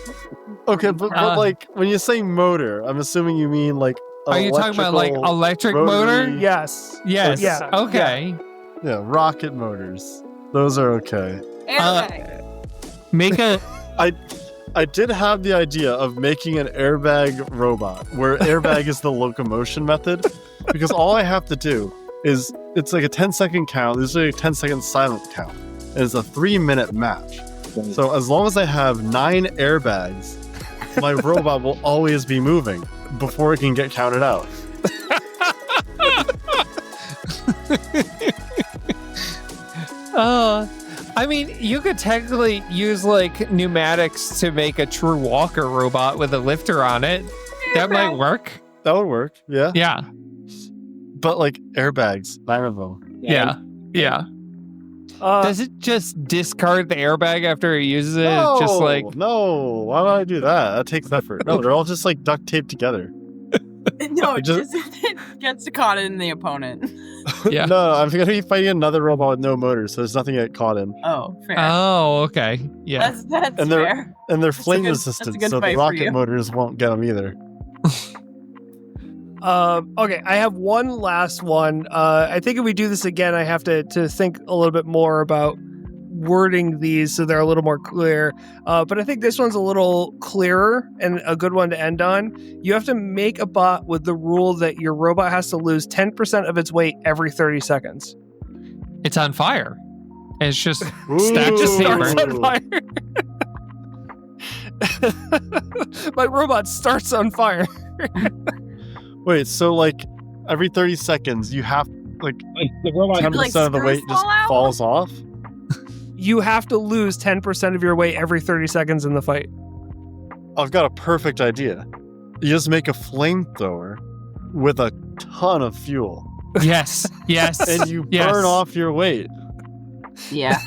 Okay, but like when you say motor, I'm assuming you mean like. Are you talking about like electrical electric rotary- motor? Yes. Yes. Yeah. Okay. Yeah, rocket motors. Those are okay. Airbag. Make a. I did have the idea of making an airbag robot where airbag is the locomotion method, because all I have to do is it's like a 10-second count. There's like a 10-second silent count, and it's a 3-minute match. So as long as I have 9 airbags, my robot will always be moving before it can get counted out. I mean, you could technically use like pneumatics to make a true walker robot with a lifter on it. That might work. That would work, yeah. Yeah. But like airbags, 9 of them. Yeah. Yeah. Does it just discard the airbag after it uses it? No, Just like no. Why would I do that? That takes effort. No, they're all just like duct taped together. No, it it just- gets caught in the opponent. Yeah. No, I'm gonna be fighting another robot with no motor, so there's nothing to get caught in. Oh, fair. Oh, okay. Yeah. That's And they're- fair. And they're That's a flame good- that's a resistant, good so fight the for rocket you. motors won't get them either. Okay, I have one last one. I think if we do this again, I have to think a little bit more about wording these so they're a little more clear. But I think this one's a little clearer and a good one to end on. You have to make a bot with the rule that your robot has to lose 10% of its weight every 30 seconds. It's on fire. It's just Ooh. stacks of Starts paper. on fire. My robot starts on fire. Wait, so like every 30 seconds you have like Like the robot. 10% Like of the weight screws just fall out? falls off? You have to lose 10% of your weight every 30 seconds in the fight. I've got a perfect idea. You just make a flamethrower with a ton of fuel Yes. Yes. and you Yes. burn off your weight. Yeah.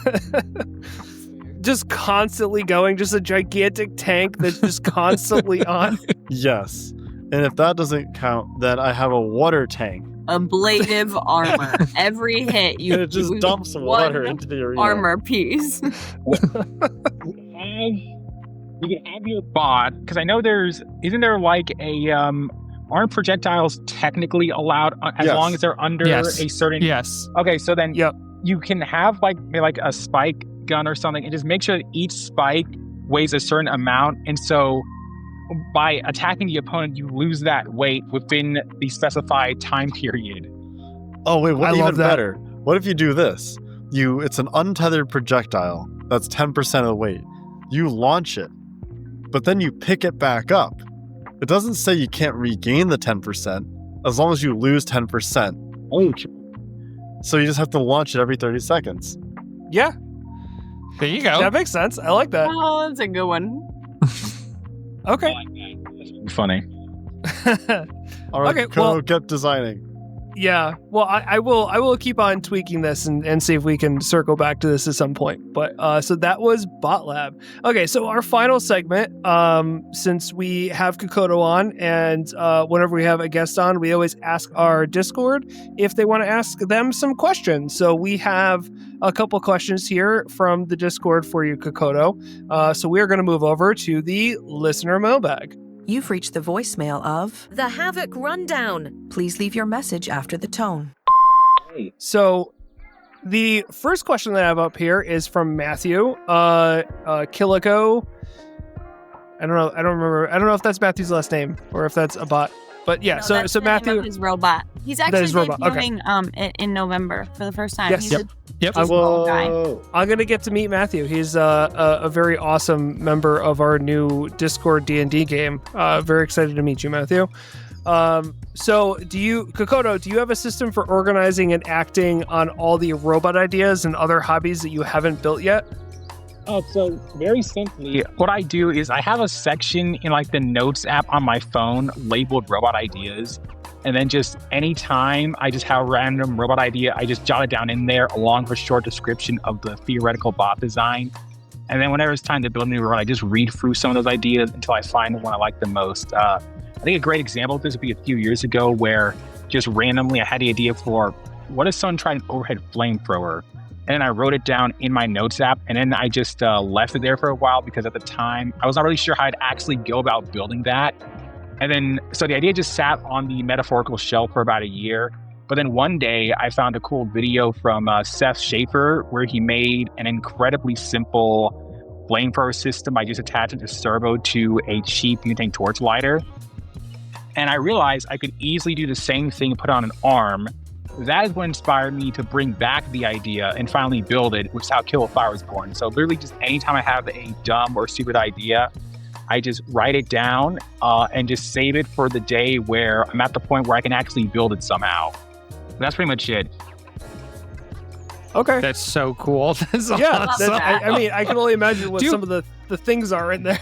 Just constantly going, just a gigantic tank that's just constantly on. Yes. And if that doesn't count, then I have a water tank. Ablative armor. Every hit you And it just use dumps one water into the arena. armor piece. You can have your bot, because I know isn't there like aren't projectiles technically allowed as Yes. long as they're under Yes. a certain? Yes. Okay, so then Yep. you can have maybe like a spike gun or something, and just make sure that each spike weighs a certain amount, and so by attacking the opponent, you lose that weight within the specified time period. Oh wait, what I even love that. better? What if you do this? It's an untethered projectile that's 10% of the weight. You launch it, but then you pick it back up. It doesn't say you can't regain the 10% as long as you lose 10%. Oh, So you just have to launch it every 30 seconds. Yeah, There you go. that makes sense. I like that. Oh, that's a good one. Okay. that's funny. All right, Okay, Kono, well- get designing. Yeah. Well, I will keep on tweaking this and see if we can circle back to this at some point. But so that was Bot Lab. Okay, so our final segment, since we have Kekoto on, and whenever we have a guest on, we always ask our Discord if they want to ask them some questions. So we have a couple questions here from the Discord for you, Kekoto. So we are going to move over to the listener mailbag. You've reached the voicemail of The Havoc Rundown. Please leave your message after the tone. So the first question that I have up here is from Matthew. Killico. I don't know. I don't remember. I don't know if that's Matthew's last name or if that's a bot. But yeah, No, so that's the name Matthew. of his robot. He's That actually is robot, okay. debuting in November for the first time. Yes. He's Yep. Yep. a cool guy. I'm gonna get to meet Matthew. He's a very awesome member of our new Discord D&D game. Very excited to meet you, Matthew. So Kekoto, do you have a system for organizing and acting on all the robot ideas and other hobbies that you haven't built yet? So very simply, what I do is I have a section in like the notes app on my phone labeled robot ideas. And then just anytime I just have a random robot idea, I just jot it down in there along with a short description of the theoretical bot design. And then whenever it's time to build a new robot, I just read through some of those ideas until I find the one I like the most. I think a great example of this would be a few years ago where just randomly I had the idea for what if someone tried an overhead flamethrower? And then I wrote it down in my notes app, and then I just left it there for a while because at the time I was not really sure how I'd actually go about building that. And then, so the idea just sat on the metaphorical shelf for about a year. But then one day I found a cool video from Seth Schaefer where he made an incredibly simple flamethrower system by just attaching a servo to a cheap butane torch lighter. And I realized I could easily do the same thing, put on an arm. That is what inspired me to bring back the idea and finally build it, which is how Kill a Fire was born. So literally just anytime I have a dumb or stupid idea, I just write it down and just save it for the day where I'm at the point where I can actually build it somehow. That's pretty much it. Okay. That's so cool. That's Yeah, awesome. I mean, I can only imagine what Do you- some of the things are in there.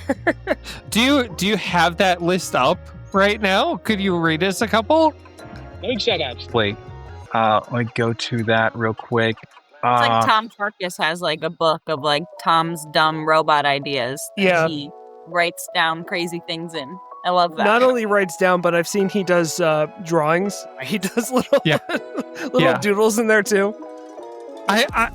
Do you have that list up right now? Could you read us a couple? Let me check actually. Let me go to that real quick. It's like Tom Farkas has like a book of like Tom's dumb robot ideas. that Yeah. He writes down crazy things in. I love that. Not only writes down, but I've seen he does drawings. He does little Yeah. little Yeah. doodles in there too. I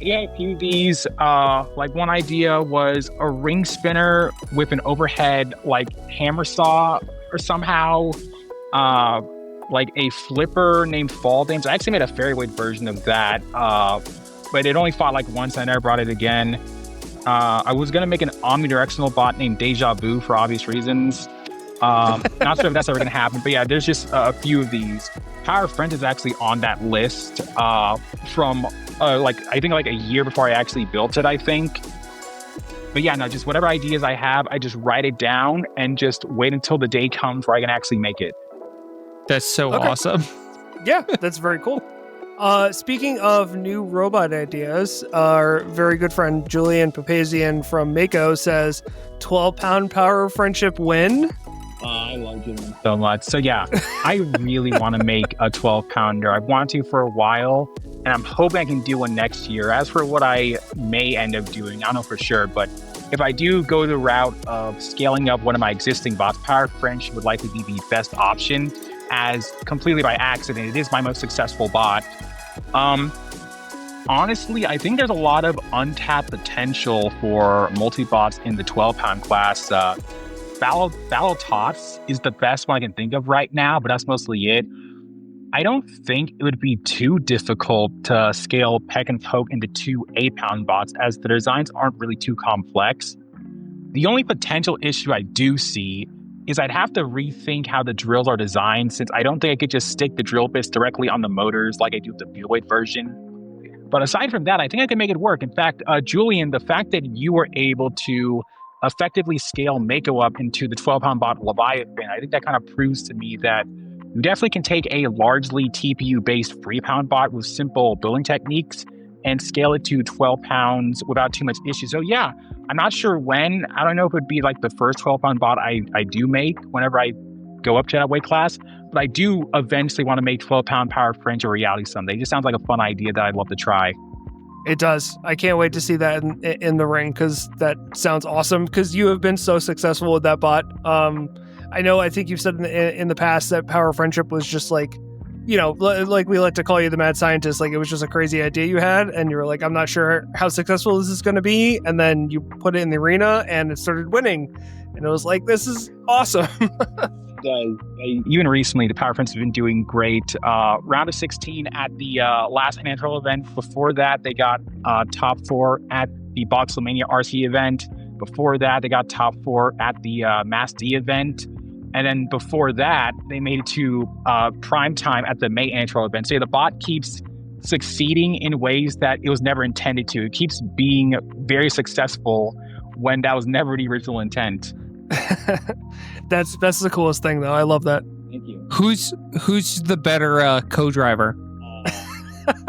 Yeah, a few of these. Like one idea was a ring spinner with an overhead like hammer saw or somehow. like a flipper named Fall Dance. I actually made a fairweight version of that, but it only fought like once. I never brought it again. I was gonna make an omnidirectional bot named Deja Vu for obvious reasons. Not sure if that's ever gonna happen, but yeah, there's just a few of these. Power Friends is actually on that list from I think like a year before I actually built it, I think. But yeah, no, just whatever ideas I have, I just write it down and just wait until the day comes where I can actually make it. That's so Okay. awesome. Yeah, that's very cool. Speaking of new robot ideas, our very good friend Julian Papazian from Mako says 12-pound Power of Friendship win. I love Julian so much. So yeah, I really want to make a 12-pounder. I've wanted to for a while, and I'm hoping I can do one next year. As for what I may end up doing, I don't know for sure, but if I do go the route of scaling up one of my existing bots, Power of Friendship would likely be the best option, as completely by accident, it is my most successful bot. Honestly, I think there's a lot of untapped potential for multi-bots in the 12-pound class. Battle Tots is the best one I can think of right now, but that's mostly it. I don't think it would be too difficult to scale Peck and Poke into 2 8-pound bots, as the designs aren't really too complex. The only potential issue I do see is I'd have to rethink how the drills are designed, since I don't think I could just stick the drill bits directly on the motors like I do with the Beetleweight version. But aside from that, I think I can make it work. In fact, Julian, the fact that you were able to effectively scale Mako up into the 12-pound bot Leviathan, I think that kind of proves to me that you definitely can take a largely TPU-based 3-pound bot with simple building techniques and scale it to 12 pounds without too much issue. So yeah, I'm not sure when. I don't know if it would be like the first 12-pound bot I do make whenever I go up to that weight class, but I do eventually want to make 12-pound Power Fringe a reality someday. It just sounds like a fun idea that I'd love to try. It does. I can't wait to see that in the ring, because that sounds awesome, because you have been so successful with that bot. I think you've said in the past that Power Friendship was just like, like we like to call you the mad scientist, like it was just a crazy idea you had, and you were like, I'm not sure how successful this is going to be, and then you put it in the arena and it started winning, and it was like, this is awesome. Even recently, the Power Friends have been doing great. Round of 16 at the last NHRL event. Before that, they got top 4 at the Boxlemania RC event. Before that, they got top 4 at the Mass D event. And then before that, they made it to prime time at the May NHRL event. So yeah, the bot keeps succeeding in ways that it was never intended to. It keeps being very successful when that was never the original intent. That's the coolest thing, though. I love that. Thank you. Who's the better co-driver?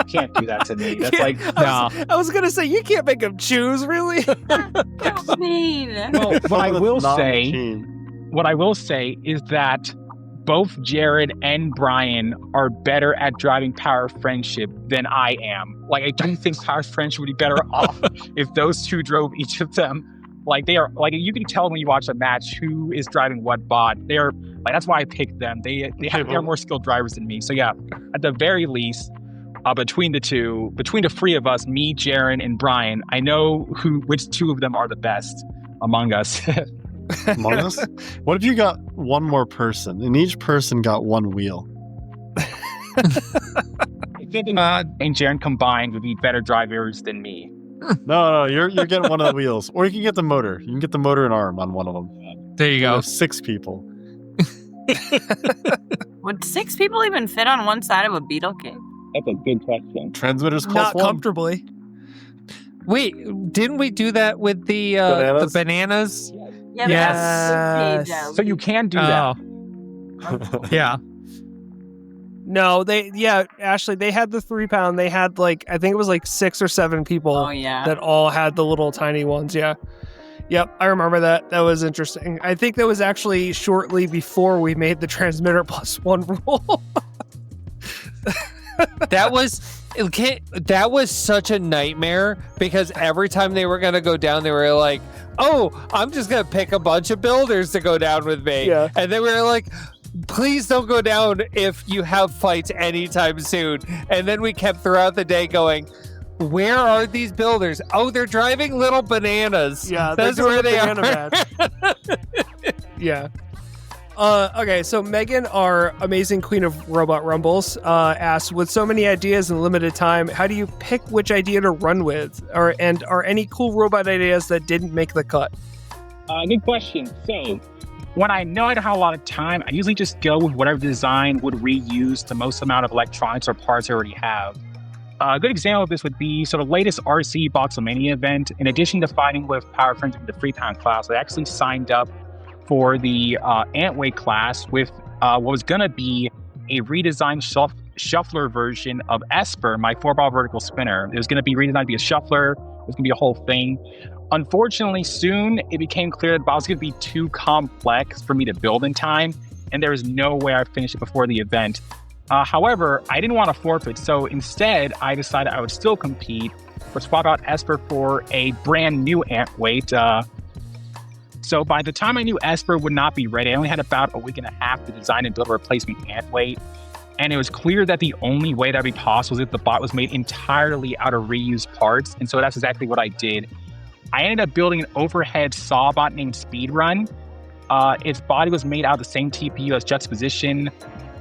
Can't do that to me. That's Yeah, like, I was gonna say, you can't make them choose, really. That's mean. well, what I will Not say, team. what I will say is that both Jared and Brian are better at driving Power Friendship than I am. Like, I don't think Power Friendship would be better off if those two drove each of them. Like, they are, like, you can tell when you watch a match who is driving what bot. They are, like, that's why I picked them. They're more skilled drivers than me. So yeah, at the very least, between the three of us, me, Jared, and Brian, I know which two of them are the best among us. Among us? What if you got one more person and each person got one wheel? I think and Jared combined would be better drivers than me. No, you're getting one of the wheels, or you can get the motor. You can get the motor and arm on one of them. There you You go. have 6 people. Would 6 people even fit on one side of a Beetle Cave? That's a good question. Transmitters plus Not 1. comfortably. Wait, didn't we do that with the bananas? Yeah, Yes. that's the So you can do that. Oh. Yeah. No, Ashley, they had the 3-pound. They had I think it was 6 or 7 people Oh yeah. that all had the little tiny ones. Yeah. Yep, I remember that. That was interesting. I think that was actually shortly before we made the transmitter plus 1 rule. That was such a nightmare, because every time they were going to go down, they were like, oh, I'm just going to pick a bunch of builders to go down with me. Yeah. And then we were like, please don't go down if you have fights anytime soon. And then we kept throughout the day going, where are these builders? Oh, they're driving little bananas. Yeah, that's they're doing where a they banana are. match. Yeah. Okay, so Megan, our amazing queen of robot rumbles, asks, with so many ideas and limited time, how do you pick which idea to run with? And are any cool robot ideas that didn't make the cut? Good question. So, when I know I don't have a lot of time, I usually just go with whatever design would reuse the most amount of electronics or parts I already have. A good example of this would be the latest RC Boxomania event. In addition to fighting with Power Friends in the Freetown class, I actually signed up for the Antweight class with what was going to be a redesigned shuffler version of Esper, my 4-ball vertical spinner. It was going to be redesigned to be a shuffler. It was going to be a whole thing. Unfortunately, soon it became clear that the bot was going to be too complex for me to build in time, and there was no way I'd finish it before the event. However, I didn't want to forfeit, so instead I decided I would still compete, but swap out Esper for a brand new Antweight. So by the time I knew Esper would not be ready, I only had about a week and a half to design and build a replacement Antweight. And it was clear that the only way that would be possible was if the bot was made entirely out of reused parts. And so that's exactly what I did. I ended up building an overhead saw bot named Speedrun. Its body was made out of the same TPU as Juxtaposition.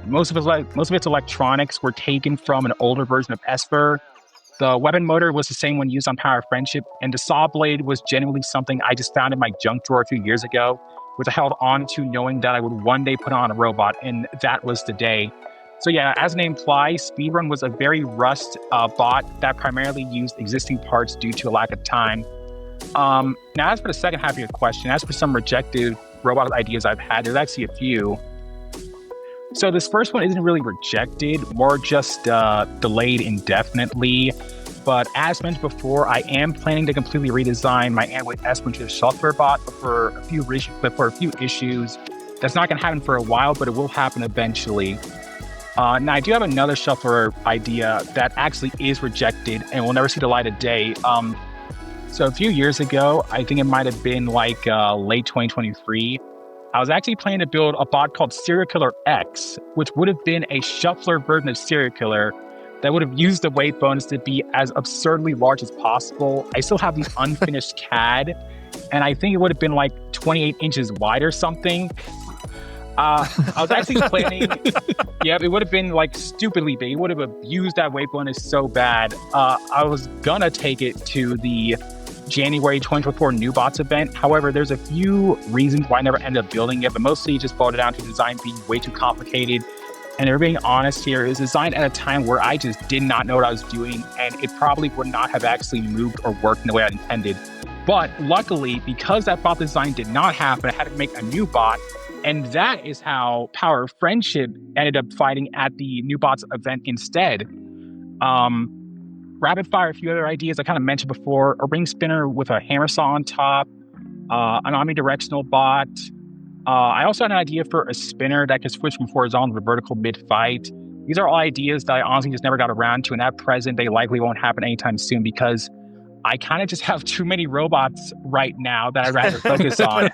Most of its electronics were taken from an older version of Esper. The weapon motor was the same one used on Power of Friendship, and the saw blade was genuinely something I just found in my junk drawer a few years ago, which I held on to knowing that I would one day put on a robot, and that was the day. So yeah, as the name implies, Speedrun was a very rust bot that primarily used existing parts due to a lack of time. Now, as for the second half of your question, as for some rejected robot ideas I've had, there's actually a few. So this first one isn't really rejected, more just delayed indefinitely. But as mentioned before, I am planning to completely redesign my Antweight Esper into a shuffler bot, but for a few issues. That's not going to happen for a while, but it will happen eventually. Now, I do have another shuffler idea that actually is rejected and will never see the light of day. So a few years ago, I think it might have been like late 2023, I was actually planning to build a bot called Serial Killer X, which would have been a shuffler version of Serial Killer that would have used the weight bonus to be as absurdly large as possible. I still have the unfinished CAD, and I think it would have been like 28 inches wide or something. I was actually planning, it would have been like stupidly big. It would have abused that weight bonus so bad. I was gonna take it to the January 2024 New Bots event. However, there's a few reasons why I never ended up building it, but mostly just boiled down to design being way too complicated. And if we're being honest here, it was designed at a time where I just did not know what I was doing, and it probably would not have actually moved or worked in the way I intended. But luckily, because that bot design did not happen, I had to make a new bot, and that is how Power of Friendship ended up fighting at the New Bots event instead. Rapid fire, a few other ideas I kind of mentioned before: a ring spinner with a hammer saw on top, an omnidirectional bot. I also had an idea for a spinner that could switch from horizontal to vertical mid-fight. These are all ideas that I honestly just never got around to, and at present, they likely won't happen anytime soon because I kind of just have too many robots right now that I'd rather focus on.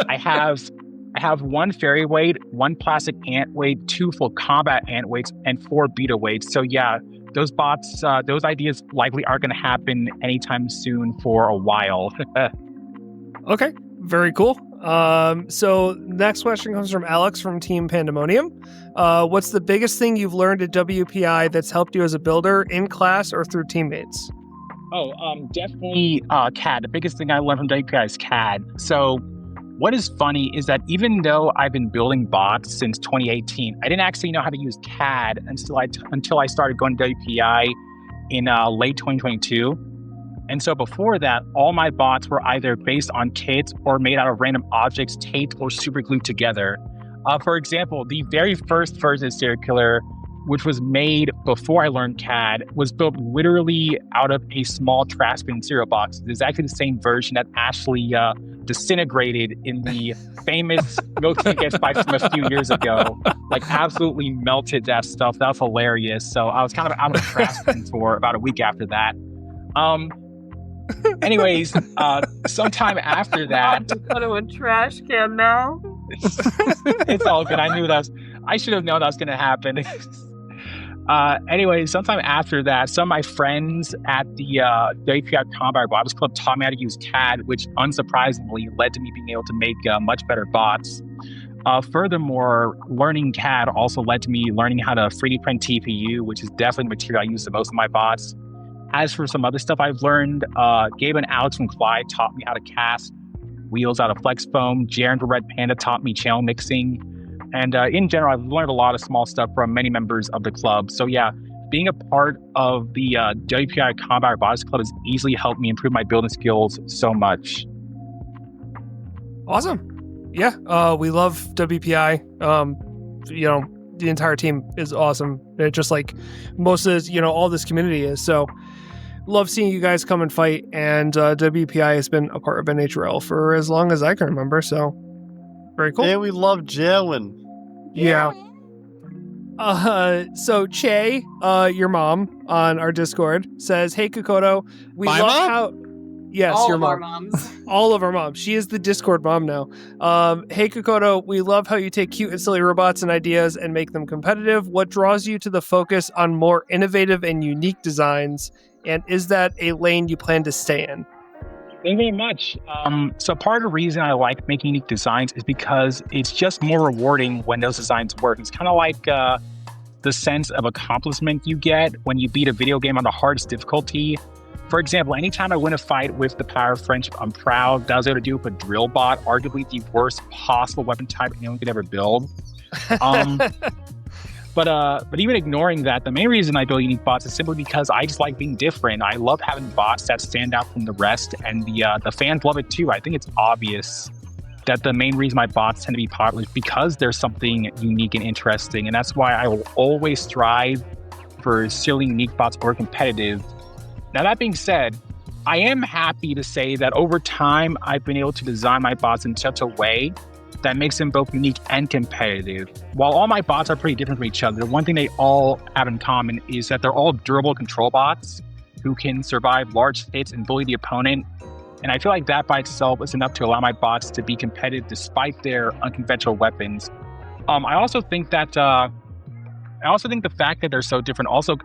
I have one fairy weight, one plastic ant weight, 2 full combat ant weights, and 4 beta weights. So yeah, those bots, those ideas likely aren't going to happen anytime soon for a while. Okay, very cool. So next question comes from Alex from Team Pandemonium. What's the biggest thing you've learned at WPI that's helped you as a builder in class or through teammates? Definitely CAD. The biggest thing I learned from WPI is CAD. So what is funny is that even though I've been building bots since 2018, I didn't actually know how to use CAD until I started going to WPI in late 2022. And so before that, all my bots were either based on kits or made out of random objects taped or super glued together. For example, the very first version of Serial Killer, which was made before I learned CAD, was built literally out of a small trash bin cereal box. It's actually the same version that Ashley disintegrated in the famous Milky Get Spice from a few years ago. Like, absolutely melted that stuff. That was hilarious. So I was kind of out of the trash bin for about a week after that. Anyways, sometime after that, I'll just put it in a trash can now. It's all good. I should have known that was going to happen. Anyway, sometime after that, some of my friends at the WPI Combat Robotics Club taught me how to use CAD, which unsurprisingly led to me being able to make much better bots. Furthermore, learning CAD also led to me learning how to 3D print TPU, which is definitely the material I use the most in my bots. As for some other stuff I've learned, Gabe and Alex from Clyde taught me how to cast wheels out of flex foam. Jaren from Red Panda taught me channel mixing. And in general, I've learned a lot of small stuff from many members of the club. So yeah, being a part of the WPI Combat Robotics Club has easily helped me improve my building skills so much. Awesome. Yeah, we love WPI. The entire team is awesome. Just like most of this, all this community is. So love seeing you guys come and fight. And WPI has been a part of NHRL for as long as I can remember. So very cool. And we love Jalen. Yeah. So Che, your mom on our Discord says, "Hey Kekoto, we My love mom? how." Yes, All your of mom. our moms. All of our moms. She is the Discord mom now. Hey Kekoto, we love how you take cute and silly robots and ideas and make them competitive. What draws you to the focus on more innovative and unique designs? And is that a lane you plan to stay in? Thank you very much. So part of the reason I like making unique designs is because it's just more rewarding when those designs work. It's kind of like the sense of accomplishment you get when you beat a video game on the hardest difficulty. For example, anytime I win a fight with the Power of Friendship, I'm proud that I was able to do it with a drill bot, arguably the worst possible weapon type anyone could ever build. But even ignoring that, the main reason I build unique bots is simply because I just like being different. I love having bots that stand out from the rest, and the fans love it too. I think it's obvious that the main reason my bots tend to be popular is because there's something unique and interesting, and that's why I will always strive for silly unique bots or competitive. Now, that being said, I am happy to say that over time, I've been able to design my bots in such a way that makes them both unique and competitive. While all my bots are pretty different from each other, one thing they all have in common is that they're all durable control bots who can survive large hits and bully the opponent. And I feel like that by itself is enough to allow my bots to be competitive despite their unconventional weapons. I also think the fact that they're so different also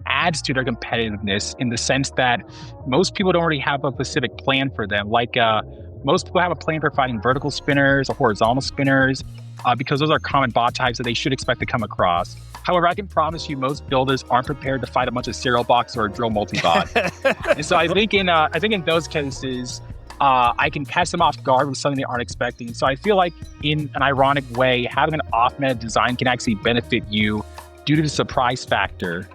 adds to their competitiveness in the sense that most people don't really have a specific plan for them. Like most people have a plan for fighting vertical spinners or horizontal spinners because those are common bot types that they should expect to come across. However, I can promise you most builders aren't prepared to fight a bunch of serial box or a drill multi-bot. And so I think in those cases, I can catch them off guard with something they aren't expecting. So I feel like in an ironic way, having an off-meta design can actually benefit you due to the surprise factor.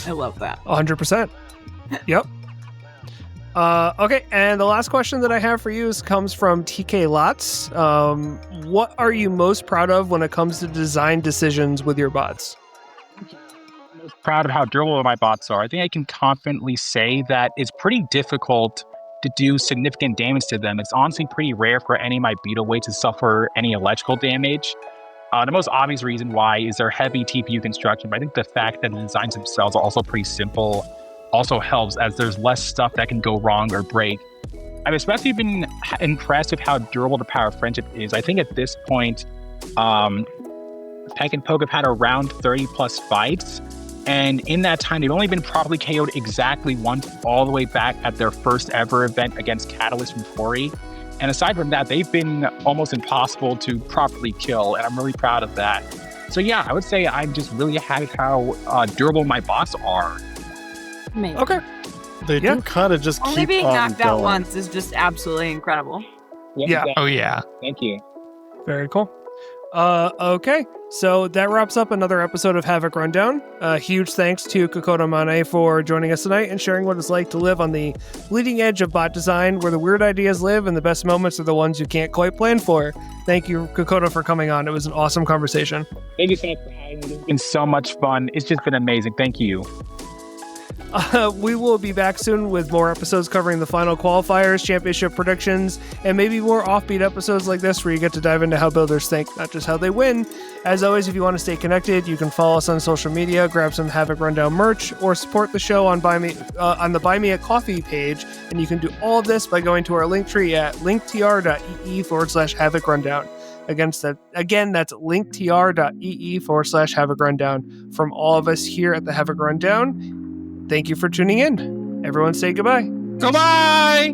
I love that. 100%. Yep. Okay, and the last question that I have for you comes from TK Lots. What are you most proud of when it comes to design decisions with your bots? I'm most proud of how durable my bots are. I think I can confidently say that it's pretty difficult to do significant damage to them. It's honestly pretty rare for any of my beetle weights to suffer any electrical damage. The most obvious reason why is their heavy TPU construction, but I think the fact that the designs themselves are also pretty simple also helps, as there's less stuff that can go wrong or break. I've especially been impressed with how durable the Power of Friendship is. I think at this point, Peck and Poke have had around 30 plus fights, and in that time, they've only been properly KO'd exactly once, all the way back at their first ever event against Catalyst from Fori. And aside from that, they've been almost impossible to properly kill, and I'm really proud of that. So yeah, I would say I'm just really happy how durable my bots are. Amazing. Okay. They do kind of just Only keep being on knocked out going. once is just absolutely incredible. Yeah. Exactly. Oh, yeah. Thank you. Very cool. Okay, so that wraps up another episode of Havoc Rundown. Huge thanks to Kekoto Maane for joining us tonight and sharing what it's like to live on the leading edge of bot design, where the weird ideas live and the best moments are the ones you can't quite plan for. Thank you, Kekoto, for coming on. It was an awesome conversation. Thank you so much for having me. It's been so much fun. It's just been amazing. Thank you. We will be back soon with more episodes covering the final qualifiers, championship predictions, and maybe more offbeat episodes like this where you get to dive into how builders think, not just how they win. As always, if you want to stay connected, you can follow us on social media, grab some Havoc Rundown merch, or support the show on the Buy Me a Coffee page. And you can do all of this by going to our link tree at linktr.ee/Havoc Rundown. Again, that's linktr.ee/Havoc Rundown. From all of us here at the Havoc Rundown, thank you for tuning in. Everyone say goodbye. Goodbye!